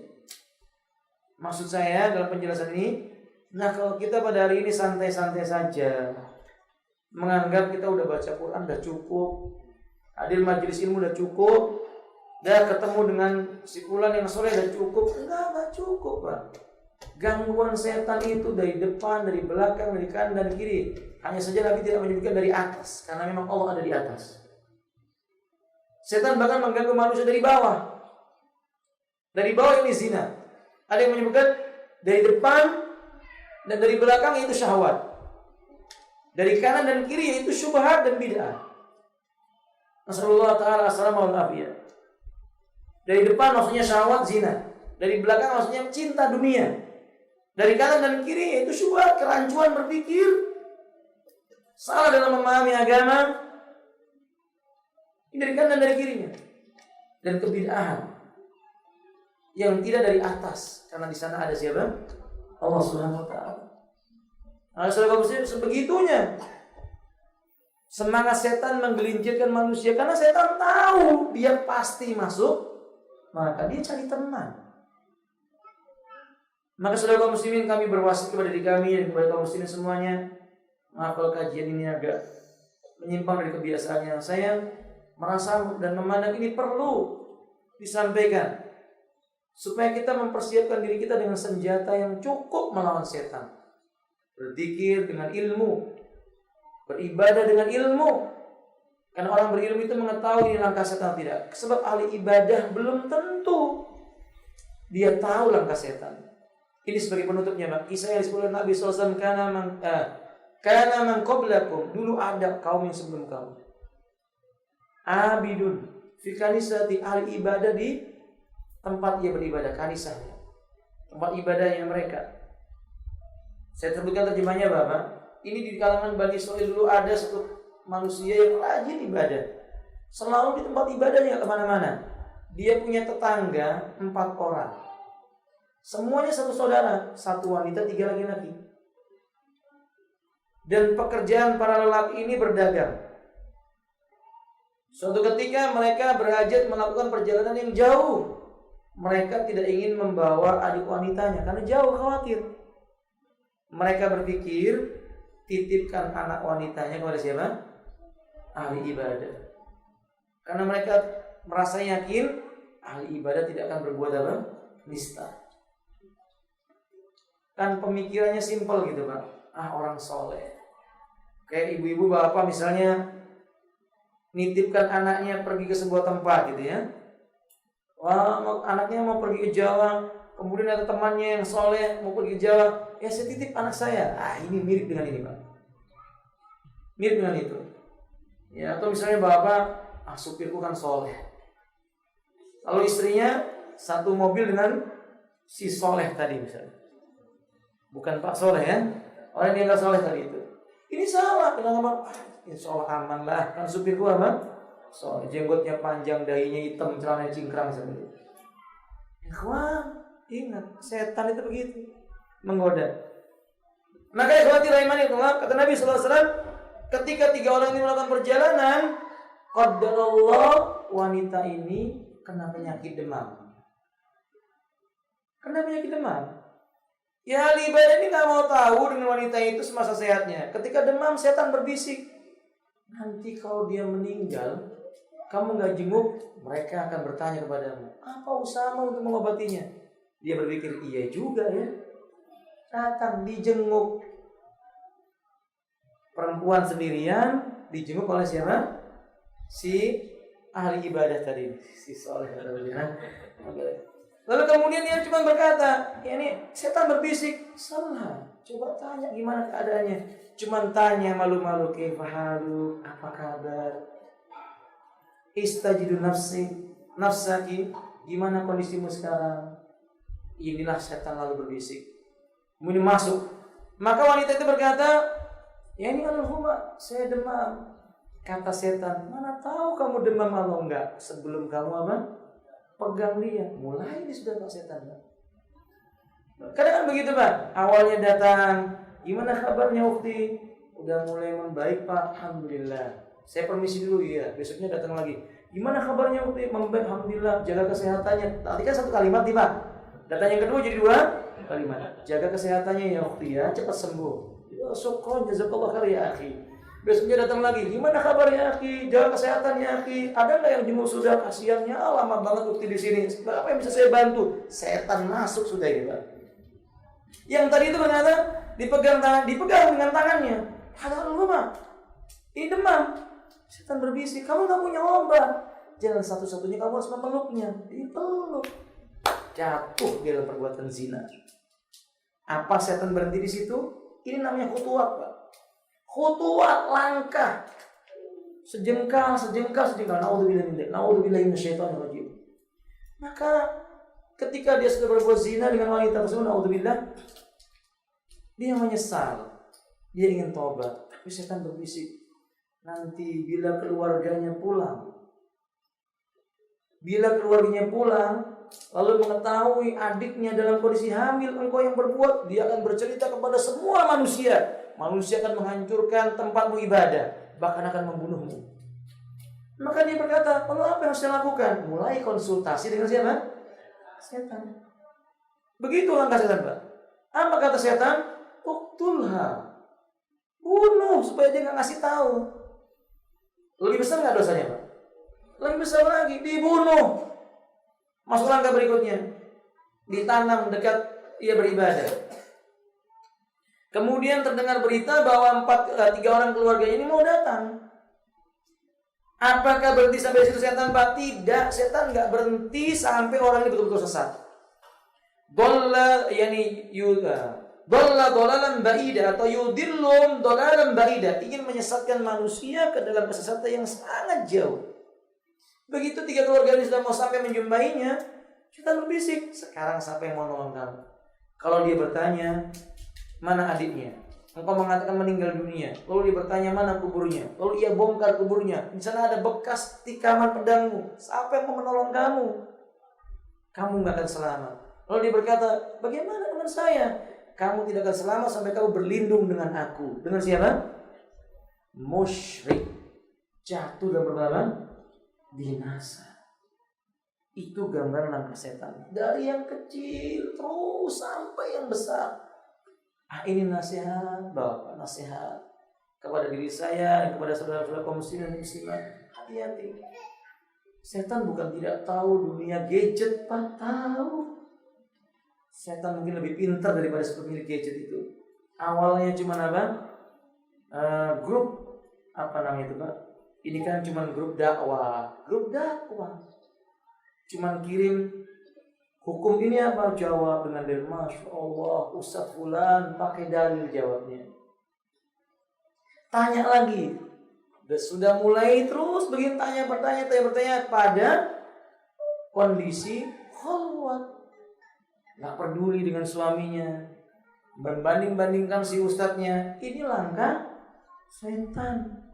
Maksud saya dalam penjelasan ini, nah kalau kita pada hari ini santai-santai saja, menganggap kita udah baca Quran udah cukup, hadir majelis ilmu udah cukup, udah ketemu dengan si fulan yang soleh udah cukup, enggak cukup, Pak. Gangguan setan itu dari depan, dari belakang, dari kanan, dan kiri. Hanya saja Nabi tidak menyebutkan dari atas, karena memang Allah ada di atas. Setan bahkan mengganggu manusia dari bawah. Dari bawah ini zina. Ada yang menyebutkan dari depan dan dari belakang itu syahwat. Dari kanan dan kiri itu syubhat dan bid'ah. Nasallallahu ta'ala as-salamah wal afiyah. Dari depan maksudnya syahwat zina. Dari belakang maksudnya cinta dunia. Dari kanan dan kiri itu syubhat, kerancuan berpikir, salah dalam memahami agama. Ini dari kanan dan dari kirinya. Dan kebid'ahan yang tidak dari atas, karena di sana ada siapa? Allah Subhanahu wa taala. Nah, saudara muslim, sebegitunya semangat setan menggelincirkan manusia, karena setan tahu dia pasti masuk, maka dia cari teman. Maka saudara muslimin, kami berwasiat kepada diri kami dan kepada kaum muslimin semuanya. Maaf kalau kajian ini agak menyimpang dari kebiasaannya. Saya merasa dan memandang ini perlu disampaikan, supaya kita mempersiapkan diri kita dengan senjata yang cukup melawan setan. Berzikir dengan ilmu, beribadah dengan ilmu. Karena orang berilmu itu mengetahui langkah setan tidak. Sebab ahli ibadah belum tentu dia tahu langkah setan. Ini sebagai penutupnya, kisah yang disebutkan Nabi SAW, karena man qablakum, dulu ada kaum yang sebelum kamu. Abidun fi kanisati, ahli ibadah di tempat ia beribadah, kanisahnya, tempat ibadahnya mereka. Saya sebutkan terjemahnya Bapak. Ini di kalangan Bani Israil dulu ada satu manusia yang rajin ibadah, selalu di tempat ibadahnya, kemana-mana. Dia punya tetangga 4 orang, semuanya satu saudara, 1 wanita 3 laki-laki. Dan pekerjaan para lelaki ini berdagang. Suatu ketika mereka berhajat melakukan perjalanan yang jauh. Mereka tidak ingin membawa adik wanitanya karena jauh, khawatir. Mereka berpikir titipkan anak wanitanya kepada siapa? Ahli ibadah. Karena mereka merasa yakin ahli ibadah tidak akan berbuat apa? Nista. Kan pemikirannya simpel gitu Pak. Orang soleh. Kayak ibu-ibu bapak misalnya nitipkan anaknya pergi ke sebuah tempat gitu ya. Wah, anaknya mau pergi ke Jawa, kemudian ada temannya yang soleh mau pergi ke Jawa, ya saya titip anak saya. Ini mirip dengan ini Pak, mirip dengan itu. Ya, atau misalnya bapak, supirku kan soleh, lalu istrinya satu mobil dengan si soleh tadi misalnya, bukan Pak soleh ya, orang yang nggak soleh tadi itu. Ini salah, kenapa? Insya Allah aman lah, kan supirku apa? So, jenggotnya panjang, dahinya hitam, celananya cingkrang seperti itu. Ikhwan, ingat, setan itu begitu, menggoda. Maka ikhwati rahimanillah, kata Nabi SAW, ketika 3 orang ini melakukan perjalanan, qadarullah, wanita ini kena penyakit demam. Kena penyakit demam. Ya, ahli ibadah ini gak mau tahu dengan wanita itu semasa sehatnya. Ketika demam, setan berbisik, nanti kalau dia meninggal, kamu gak jenguk, mereka akan bertanya kepadamu, apa usahamu untuk mengobatinya? Dia berpikir, iya juga ya. Datang dijenguk. Perempuan sendirian dijenguk oleh siapa? Si ahli ibadah tadi, si soleh. Lalu kemudian dia cuma berkata, ya ini setan berbisik. Salah, coba tanya gimana keadaannya. Cuma tanya malu-malu, kaifahalu, apa kabar? Istajidu nafsaki, gimana kondisimu sekarang? Inilah setan lalu berbisik. Kemudian masuk. Maka wanita itu berkata, ya ini alhamdulillah, saya demam. Kata setan, mana tahu kamu demam atau enggak? Sebelum kamu apa? Pegang dia. Mulai ini sudah Pak setan. Kadang kan begitu Pak. Awalnya datang, gimana kabarnya Ukti? Udah mulai membaik Pak, alhamdulillah. Saya permisi dulu ya, besoknya datang lagi. Gimana kabarnya Ukti? Membaik, alhamdulillah. Jaga kesehatannya. Tadi kan 1 kalimat nih Pak. Datang yang kedua jadi 2 kalimat. Jaga kesehatannya ya Ukti ya, cepat sembuh. Ya syukron, jazakallah khair ya akhi. Besoknya datang lagi. Gimana kabarnya akhi? Jaga kesehatannya akhi. Ada nggak yang jenguk sudah? Kasihannya lama banget Ukti di sini. Apa yang bisa saya bantu? Setan masuk sudah ini Pak. Yang tadi itu ternyata dipegang dengan tangannya. Kata lu mah, ini demam. Setan berbisik, kamu gak punya obat. Jalan satu-satunya kamu harus memeluknya. Dipeluk. Jatuh di dalam perbuatan zina. Apa setan berhenti di situ? Ini namanya khutuwat, Pak. Khutuwat, langkah. Sejengkal. Naudzubillahi minasyaitonirrajim. Maka ketika dia sudah berbuat zina dengan wanita tersebut, naudzubillah, dia menyesal. Dia ingin tobat. Tapi setan berbisik, nanti bila keluarganya pulang, lalu mengetahui adiknya dalam kondisi hamil, engkau yang berbuat, dia akan bercerita kepada semua manusia. Manusia akan menghancurkan tempatmu ibadah, bahkan akan membunuhmu. Maka dia berkata, lalu apa yang harus saya lakukan? Mulai konsultasi dengan siapa? Setan. Begitu langkah setan, Pak. Apa kata setan? Uqtulha. Bunuh supaya dia nggak ngasih tahu. Lebih besar nggak dosanya, Pak? Lebih besar lagi, dibunuh. Masuk langkah berikutnya, ditanam dekat ia beribadah. Kemudian terdengar berita bahwa 3 orang keluarganya ini mau datang. Apakah berhenti sampai situ setan, Pak? Tidak, setan nggak berhenti sampai orang ini betul-betul sesat. Dolla dolalan ba'ida atau yudillum dolalan ba'ida, ingin menyesatkan manusia ke dalam kesesatan yang sangat jauh. Begitu 3 keluarga ini sudah mau sampai menjumpainya, setan berbisik, sekarang siapa yang mau nolong kamu? Kalau dia bertanya, mana adiknya? Engkau mengatakan meninggal dunia. Lalu dia bertanya, mana kuburnya? Lalu ia bongkar kuburnya. Di sana ada bekas tikaman pedangmu. Siapa yang mau menolong kamu? Kamu nggak akan selamat. Lalu dia berkata, bagaimana dengan saya? Kamu tidak akan selamat sampai kamu berlindung dengan aku. Dengan siapa? Musyrik. Jatuh dan berbalan binasa. Itu gambaran langkah setan. Dari yang kecil terus sampai yang besar. Ini nasihat, Bapak, nasihat kepada diri saya, kepada saudara-saudara kaum muslimin dan muslimat. Hati-hati. Setan bukan tidak tahu dunia gadget, Pak, tahu. Setan mungkin lebih pintar daripada pemilik gadget itu. Awalnya cuma apa? Grup apa namanya itu, Pak? Ini kan cuma grup dakwah. Cuman kirim hukum ini apa? Jawab dengan dalil. Masya Allah, Ustaz Fulan pakai dalil jawabnya. Tanya lagi. Sudah mulai terus begini tanya bertanya pada kondisi khalwat. Gak peduli dengan suaminya, membanding-bandingkan si ustadznya. Ini langkah setan.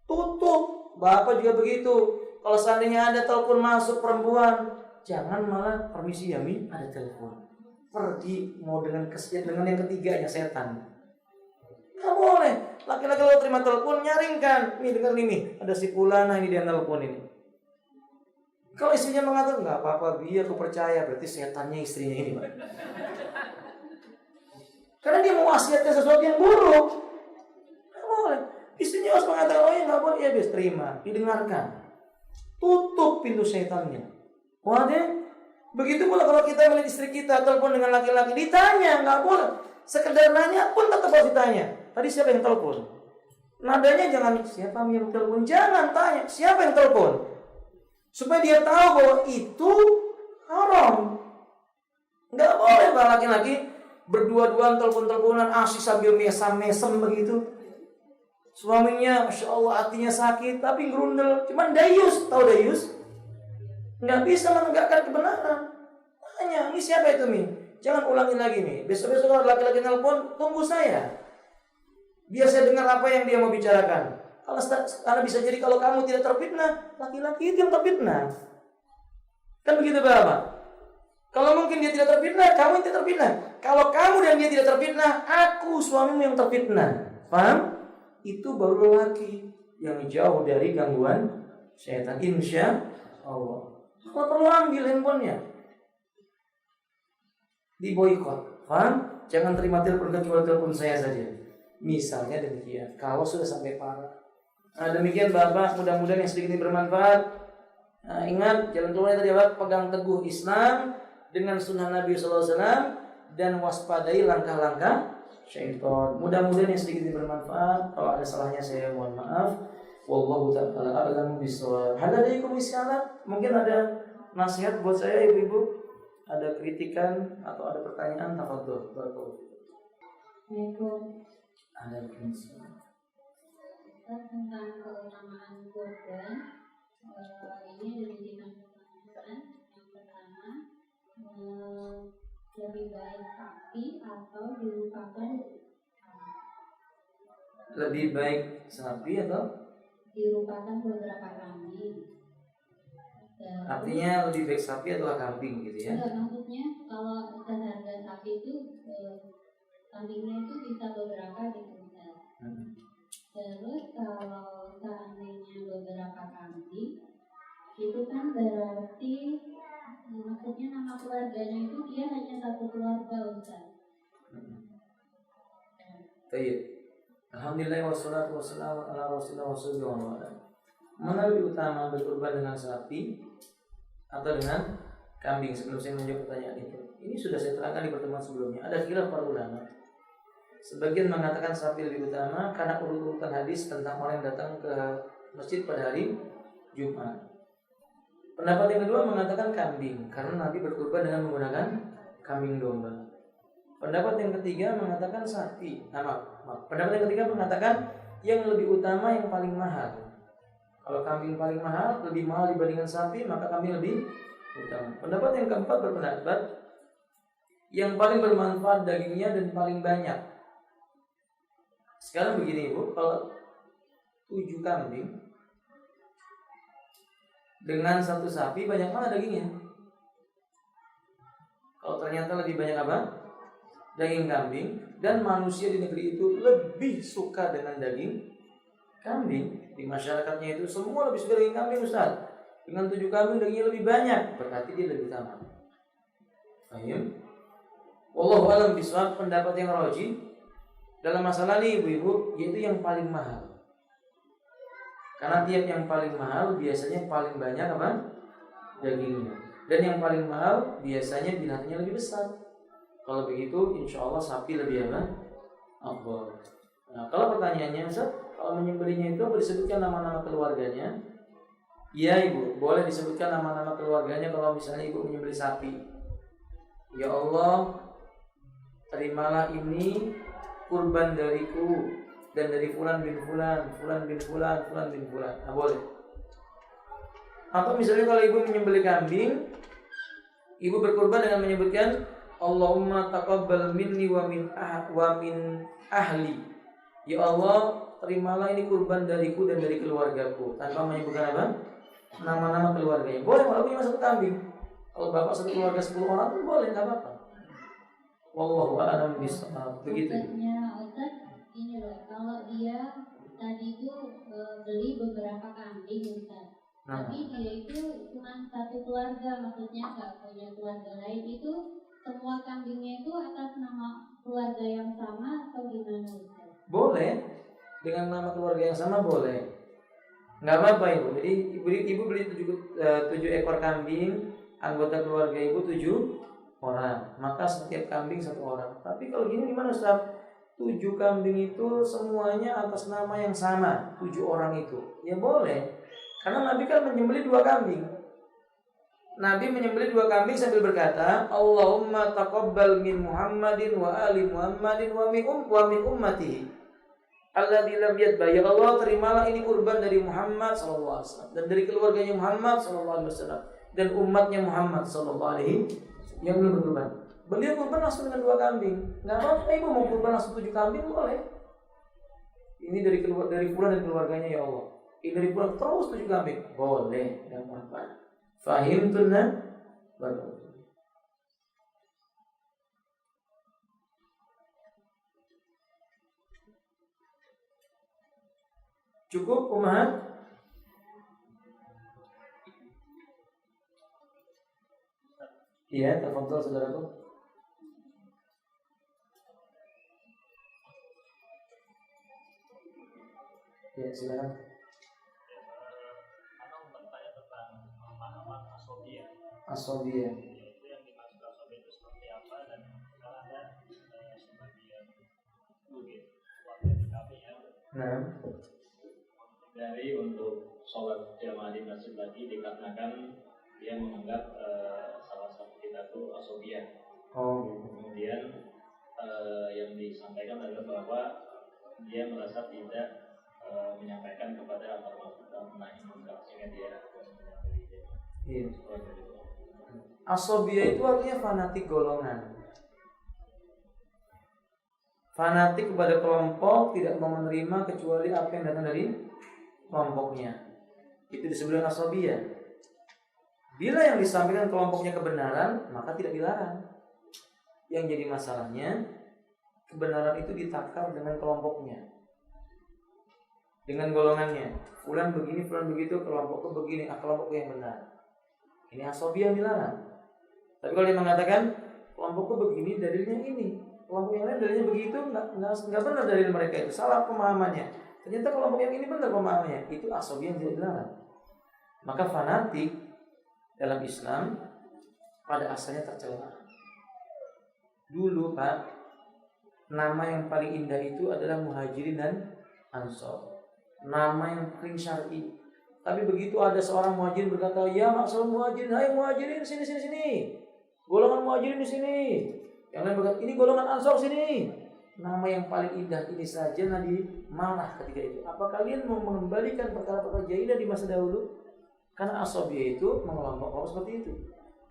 Tutup. Bapak juga begitu. Kalau seandainya ada telepon masuk perempuan, jangan malah permisi ya Mi, ada telepon. Pergi mau dengan yang ketiganya setan. Nggak boleh. Laki-laki kalau terima telepon nyaringkan. Nih dengar nih, ada si Fulana ini dia telepon ini. Kalau istrinya mengatakan nggak apa-apa, biar aku percaya, berarti setannya istrinya ini, Pak. Karena dia mau wasiatkan sesuatu yang buruk. Nggak boleh. Istrinya harus mengatakan, oh ya nggak boleh, ya biar terima, didengarkan. Tutup pintu setannya. Waduh. Begitu pula kalau kita melihat istri kita telepon dengan laki-laki, ditanya, nggak boleh. Sekedar nanya pun tetap harus ditanya. Tadi siapa yang telepon? Nadanya jangan siapa yang telepon, jangan tanya siapa yang telepon. Supaya dia tahu bahwa itu haram. Nggak boleh Pak laki-laki berdua-duaan telepon-teleponan asik sambil mesam-mesem begitu. Suaminya Masya Allah hatinya sakit tapi gerundel. Cuman dayus, tahu dayus? Nggak bisa menegakkan kebenaran. Tanya, ini siapa itu Mi? Jangan ulangi lagi Mi. Besok-besok kalau laki-laki nelpon, tunggu saya. Biar saya dengar apa yang dia mau bicarakan. Karena bisa jadi kalau kamu tidak terfitnah, laki-laki itu yang terfitnah. Kan begitu Bapak? Kalau mungkin dia tidak terfitnah, kamu yang tidak terfitnah. Kalau kamu dan dia tidak terfitnah, aku suamimu yang terfitnah. Paham? Itu baru laki yang jauh dari gangguan syaitan. Insya Allah. Kalau perlu ambil handphonenya, diboikot. Paham? Jangan terima telepon kecuali telepon saya saja. Misalnya demikian. Kalau sudah sampai parah. Demikian Bapak, mudah-mudahan yang sedikit ini bermanfaat. Ingat, jalan keluarnya tadi Bapak, pegang teguh Islam dengan sunnah Nabi SAW. dan waspadai langkah-langkah syaitan. Mudah-mudahan yang sedikit bermanfaat. Kalau ada salahnya saya mohon maaf. Wallahu ta'ala a'lamu bishawab. Hadaikum isyarat. Mungkin ada nasihat buat saya ibu-ibu, ada kritikan atau ada pertanyaan, tafadhol. Barakallahu. Ada pertanyaan tentang keutamaan kurban. Ini dijadikan pertanyaan. Yang pertama, lebih baik sapi atau dilupakan? Lebih baik sapi atau dilupakan beberapa kambing? Artinya lebih baik sapi atau kambing gitu ya? Enggak, maksudnya kalau seharga sapi itu kambingnya itu bisa beberapa gitu. Terus kalau seandainya beberapa kambing itu kan berarti maksudnya nama keluarganya itu dia hanya satu keluarga, Ustaz. Baik. Alhamdulillah wassalatu wassalamu ala Rasulillah sallallahu alaihi wasallam. Mana lebih utama berkurban dengan sapi atau dengan kambing? Sebelum saya menjawab pertanyaan itu, ini sudah saya terangkan di pertemuan sebelumnya. Ada khilaf para ulama. Sebagian mengatakan sapi lebih utama karena urut-urutan hadis tentang orang yang datang ke masjid pada hari Jumat. Pendapat yang kedua mengatakan kambing karena Nabi berkurban dengan menggunakan kambing domba. Pendapat yang ketiga mengatakan sapi. Pendapat yang ketiga mengatakan yang lebih utama yang paling mahal. Kalau kambing paling mahal, lebih mahal dibandingkan sapi, maka kambing lebih utama. Pendapat yang keempat berpendapat yang paling bermanfaat dagingnya dan paling banyak. Sekarang begini ibu, kalau 7 kambing dengan 1 sapi, banyak mana dagingnya? Kalau ternyata lebih banyak apa? Daging kambing. Dan manusia di negeri itu lebih suka dengan daging kambing. Di masyarakatnya itu semua lebih suka daging kambing, Ustaz. Dengan 7 kambing dagingnya lebih banyak, berarti dia lebih utama. Paham? Wallahu a'lam bishawab. Pendapat yang rajih dalam masalah ini ibu-ibu, yaitu yang paling mahal. Karena tiap yang paling mahal biasanya paling banyak apa? Dagingnya. Dan yang paling mahal biasanya binatangnya lebih besar. Kalau begitu insya Allah sapi lebih apa? Afdal. Nah, kalau pertanyaannya Ustaz, kalau menyembelihnya itu apa disebutkan nama-nama keluarganya? Iya ibu, boleh disebutkan nama-nama keluarganya kalau misalnya ibu menyembelih sapi. Ya Allah, terimalah ini kurban dariku dan dari fulan bin fulan, fulan bin fulan, fulan bin fulan. Nah, boleh. Atau misalnya kalau ibu menyembelih kambing, ibu berkurban dengan menyebutkan Allahumma taqabbal minni wa min ahli. Ya Allah, terimalah ini kurban dariku dan dari keluargaku, tanpa menyebutkan apa? Nama-nama keluarganya. Boleh walaupun cuma 1 kambing. Kalau bapak 1 keluarga 10 orang pun boleh, enggak apa-apa. Wallahu a'lam bishawab. Begitu. Ustaz, ini loh, kalau dia tadi itu beli beberapa kambing, Ustaz. Tapi dia itu cuma 1 keluarga, maksudnya nggak punya keluarga lain. Itu semua kambingnya itu atas nama keluarga yang sama atau gimana, Ustaz? Boleh, dengan nama keluarga yang sama boleh. Nggak apa-apa ibu. Jadi ibu beli 7 ekor kambing, anggota keluarga ibu 7 orang, maka setiap kambing 1 orang. Tapi kalau gini gimana Ustaz? 7 kambing itu semuanya atas nama yang sama, 7 orang itu. Ya boleh. Karena Nabi kan menyembelih 2 kambing. Nabi menyembelih 2 kambing sambil berkata, Allahumma taqabbal min Muhammadin wa ali Muhammadin wa min ummatihi alladzi lam yadba. Ya Allah, terimalah ini kurban dari Muhammad sallallahu alaihi wasallam dan dari keluarganya Muhammad sallallahu alaihi wasallam dan umatnya Muhammad sallallahu alaihi yang belum berkurban. Beliau kurban langsung dengan 2 kambing. Nggak apa-apa ibu mau kurban langsung 7 kambing boleh. Ini dari fulan dan keluarganya ya Allah. Ini dari fulan terus 7 kambing boleh, nggak apa-apa. Fahimtunna? Bagus. Cukup umat? Iya, tafadhol saudaraku. Ya, silakan. Anak bertanya tentang pemahaman asobia. Asobia. Itu yang dimaksud asobia itu seperti apa dan sekarang Nah, dari untuk sholat jamaah di masjid lagi dikarenakan dia menganggap salah satu kita tuh asobiah. Kemudian yang disampaikan adalah bahwa dia merasa tidak menyampaikan kepada almarhum sehingga dia iya. Asobia itu artinya fanatik golongan. Fanatik kepada kelompok, tidak mau menerima kecuali apa yang datang dari kelompoknya. Itu disebut dengan asobia. Bila yang disampaikan kelompoknya kebenaran, maka tidak dilarang. Yang jadi masalahnya, kebenaran itu ditakar dengan kelompoknya, dengan golongannya. Fulan begini, fulan begitu, kelompokku begini, kelompokku yang benar. Ini asobia yang dilarang. Tapi kalau dia mengatakan kelompokku begini, dalilnya ini, kelompok yang lain dalilnya begitu, nggak benar dalil mereka itu, salah pemahamannya. Ternyata kelompok yang ini benar pemahamannya, itu asobia yang tidak dilarang. Maka fanatik dalam Islam pada asalnya tercela. Dulu Pak, nama yang paling indah itu adalah Muhajirin dan Ansor. Nama yang paling syar'i. Tapi begitu ada seorang muhajirin berkata, ya maksud muhajirin, hai muhajirin sini. Golongan muhajirin di sini. Yang lain berkata, ini golongan Ansor sini. Nama yang paling indah ini saja Nabi marah ketika itu. Apa kalian mau mengembalikan perkara-perkara jahilah di masa dahulu? Karena asobia itu mengelompok seperti itu.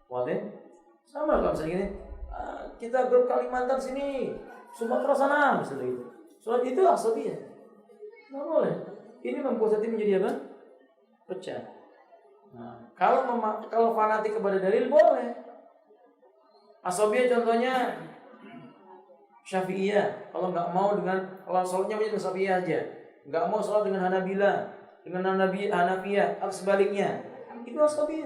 Wadah, sama kalau misalnya gini, kita grup Kalimantan sini, Sumatera sana, misalnya itu. Soal itu asobia. Nggak boleh. Ini membuat hati menjadi apa? Pecah. Nah, kalau fanatik kepada dalil boleh. Asobia contohnya Syafi'iyah. Kalau nggak mau kalau sholatnya dengan Syafi'iyah aja, nggak mau sholat dengan Hanabila, dengan Hanafiyah, atau sebaliknya, itu asobia.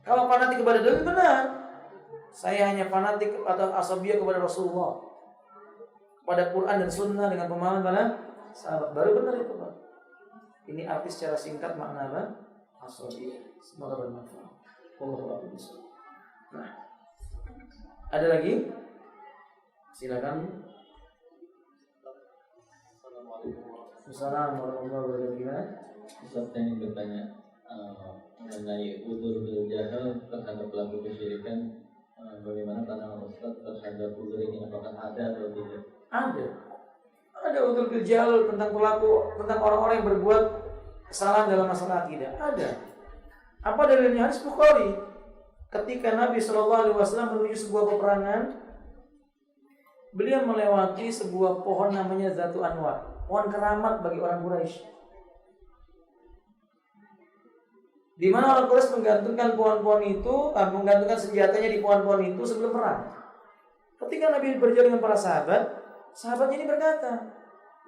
Kalau fanatik kepada dalil benar. Saya hanya fanatik atau asobia kepada Rasulullah, pada Quran dan Sunnah dengan pemahaman para sahabat, baru benar itu Pak. Ini arti secara singkat makna apa? Asobia. Semoga bermanfaat. Wallahu a'lam. Nah, ada lagi? Silakan. Assalamualaikum warahmatullahi wabarakatuh. Ustaz yang bertanya mengenai udzur bil jahal terhadap pelaku kesyirikan, bagaimana pandangan Ustaz terhadap udzur ini, apakah ada atau tidak? Ada udzur bil jahal tentang orang-orang yang berbuat kesalahan dalam masalah akidah. Ada. Apa dalilnya? Hadis Bukhari. Ketika Nabi SAW menuju sebuah peperangan, beliau melewati sebuah pohon namanya Zatu Anwar, pohon keramat bagi orang Quraisy. Di mana orang Quraisy menggantungkan pohon-pohon itu, menggantungkan senjatanya di pohon-pohon itu sebelum perang. Ketika Nabi berjalan dengan para sahabatnya ini berkata,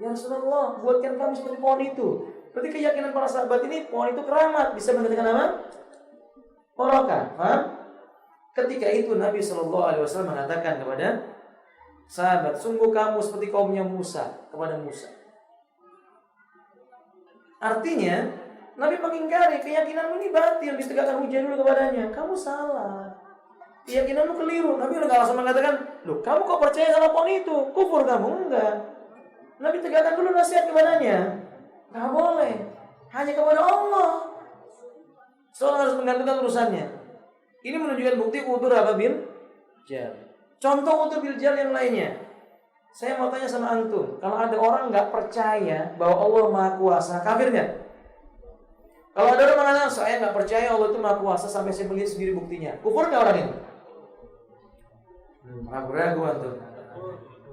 ya Rasulullah, buatkan kami seperti pohon itu. Berarti keyakinan para sahabat ini pohon itu keramat, bisa menggantikan apa? Barokah. Ketika itu Nabi SAW mengatakan kepada sahabat, sungguh kamu seperti kaumnya Musa kepada Musa. Artinya Nabi mengingkari keyakinanmu ini batil, ditegakkan hujah dulu kepadanya. Kamu salah, keyakinanmu keliru. Nabi udah langsung mengatakan, loh kamu kok percaya sama pohon itu? Kufur kamu? Enggak. Nabi tegakkan dulu nasihat kepadanya. Nggak boleh, hanya kepada Allah. Seorang harus menggantungkan urusannya. Ini menunjukkan bukti udzur apa bil jahal. Contoh udzur bil jahal yang lainnya. Saya mau tanya sama antum, kalau ada orang nggak percaya bahwa Allah Maha Kuasa, kafir nggak? Kalau ada orang mengatakan saya nggak percaya Allah itu Maha Kuasa sampai saya melihat sendiri buktinya, kufur nggak orang ini? Ragu-ragu antum.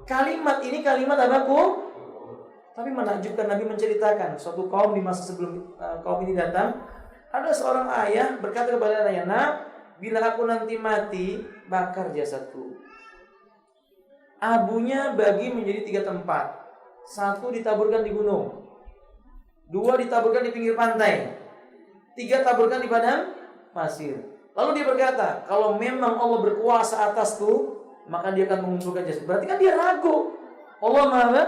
Kalimat ini kalimat apa Tapi menakjubkan. Nabi menceritakan suatu kaum di masa sebelum kaum ini datang, ada seorang ayah berkata kepada anaknya, "Nak, bila aku nanti mati, bakar jasadku." Abunya bagi menjadi 3 tempat. 1 ditaburkan di gunung, 2 ditaburkan di pinggir pantai, 3 taburkan di padang pasir. Lalu dia berkata, kalau memang Allah berkuasa atasku, maka dia akan mengumpulkan jasad. Berarti kan dia ragu Allah Maha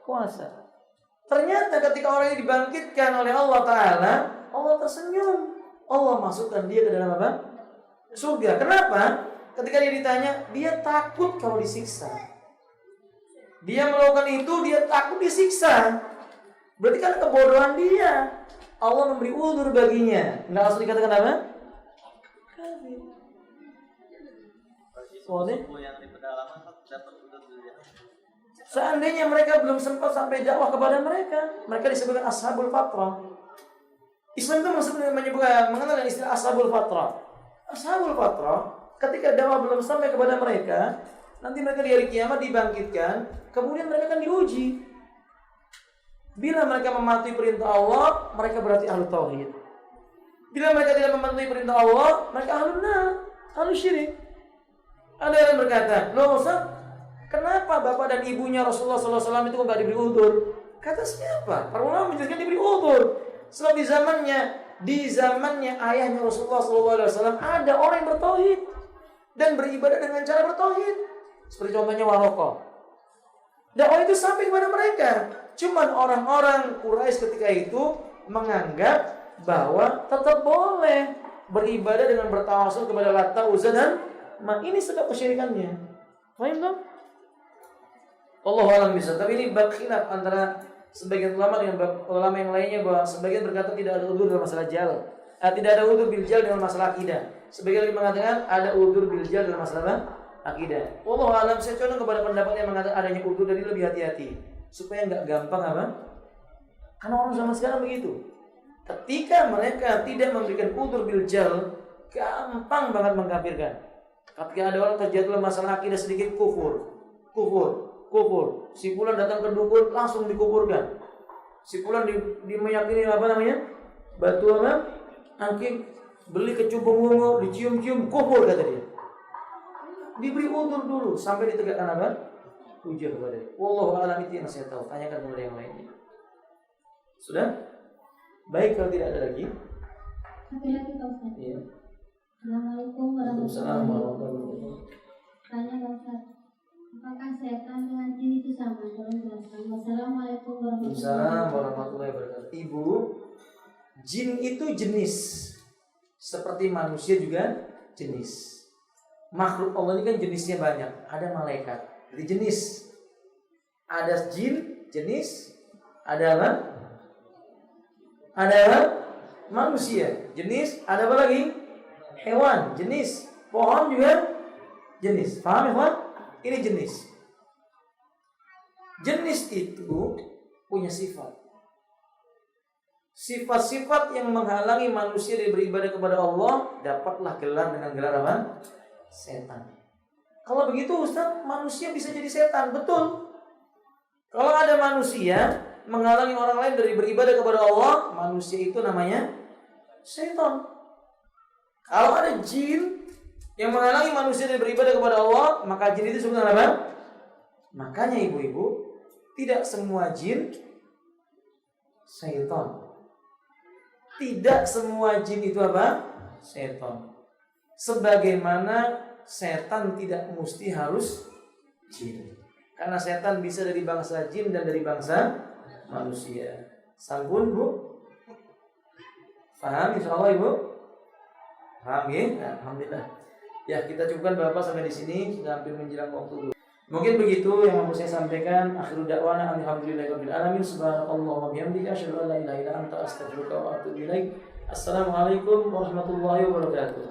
Kuasa. Ternyata ketika orang ini dibangkitkan oleh Allah Ta'ala, Allah tersenyum. Allah masukkan dia ke dalam apa? Surga. Kenapa? Ketika dia ditanya, dia takut kalau disiksa. Dia melakukan itu, dia takut disiksa. Berarti kan kebodohan dia. Allah memberi uzur baginya. Enggak langsung dikatakan apa? Kafir. Soalnya yang di pedalaman dapat udur dulu. seandainya mereka belum sempat sampai dakwah kepada mereka, mereka disebutkan ashabul fatrah. Islam itu menyebutkan mengenal istilah ashabul fatrah. Ashabul fatrah, ketika dakwah belum sampai kepada mereka, nanti mereka di hari kiamat dibangkitkan, kemudian mereka akan diuji. Bila mereka mematuhi perintah Allah, mereka berarti ahlu tauhid. Bila mereka tidak mematuhi perintah Allah, mereka ahlu nar, ahlu syirik. Ada yang berkata, loh Ustaz, kenapa bapak dan ibunya Rasulullah SAW itu nggak diberi uzur? Kata siapa? Para ulama menjelaskan diberi uzur. Sebab di zamannya ayahnya Rasulullah SAW ada orang yang bertauhid dan beribadah dengan cara bertauhid. Seperti contohnya Waraqah. Dakwah itu sampai kepada mereka. Cuman orang-orang Quraisy ketika itu menganggap bahwa tetap boleh beribadah dengan bertawasul kepada Lata, Uzza dan ini sebab kesyirikannya. Paham tak? Allah alam bisa. Tapi ini bab khilaf antara sebagian ulama dengan ulama yang lainnya, bahwa sebagian berkata tidak ada udzur dalam masalah jal. Tidak ada udzur bil jal dalam masalah akidah. Sebagian lagi mengatakan ada udzur bil jal dalam masalah akidah. Allah alam, saya condong kepada pendapat yang mengatakan adanya udzur, jadi lebih hati-hati supaya nggak gampang apa? Karena orang zaman sekarang begitu. Ketika mereka tidak memberikan udzur bil jal, gampang banget mengkafirkan. Ketika ada orang terjatuh dalam masalah akidah sedikit, kufur. Si fulan datang ke dukun, langsung dikuburkan. Si fulan meyakini apa namanya? Batu apa? Angking, beli kecubung wungu, dicium-cium, kufur kata dia. Diberi udzur dulu sampai ditegakkan apa? Hujah kepada dia. Wallahu a'lam, itu yang saya tahu. Tanyakan kepada yang lainnya. Sudah? Baik, kalau tidak ada lagi. Laki-laki Pak Ustaz. Iya. Assalamualaikum Waalaikumsalam warahmatullahi warahmatullahi wabarakatuh. Tanya Pak Ustaz, apakah setan dengan jin itu sama? Tolong jelaskan. Wassalamualaikum Waalaikumsalam warahmatullahi wabarakatuh. Ibu, jin itu jenis, seperti manusia juga jenis. Makhluk Allah ini kan jenisnya banyak. Ada malaikat, jadi jenis. Ada jin jenis, ada apa? Ada apa? Manusia jenis, ada apa lagi? Hewan jenis, pohon juga jenis. Paham ya? Ini jenis. Jenis itu punya sifat. Sifat-sifat yang menghalangi manusia dari beribadah kepada Allah dapatlah gelar dengan gelar apa? Setan. Kalau begitu Ustaz, manusia bisa jadi setan, betul. Kalau ada manusia menghalangi orang lain dari beribadah kepada Allah, manusia itu namanya setan. Kalau ada jin yang menghalangi manusia dari beribadah kepada Allah, maka jin itu sebenarnya apa? Makanya ibu-ibu, tidak semua jin setan. Tidak semua jin itu apa? Setan. Sebagaimana setan tidak mesti harus jin. Karena setan bisa dari bangsa jin dan dari bangsa manusia. Sambun Bu? Paham insyaallah Ibu? Paham ya? Alhamdulillah. Ya, kita cukupkan Bapak sampai di sini, sudah hampir menjelang waktu dulu. Mungkin begitu yang mau saya sampaikan. Akhiru da'wana alhamdulillahirabbil alamin. Subhanallah wa bihamdika asyhadu an la ilaha illa anta astaghfiruka wa atubu ilaik. Assalamualaikum warahmatullahi wabarakatuh.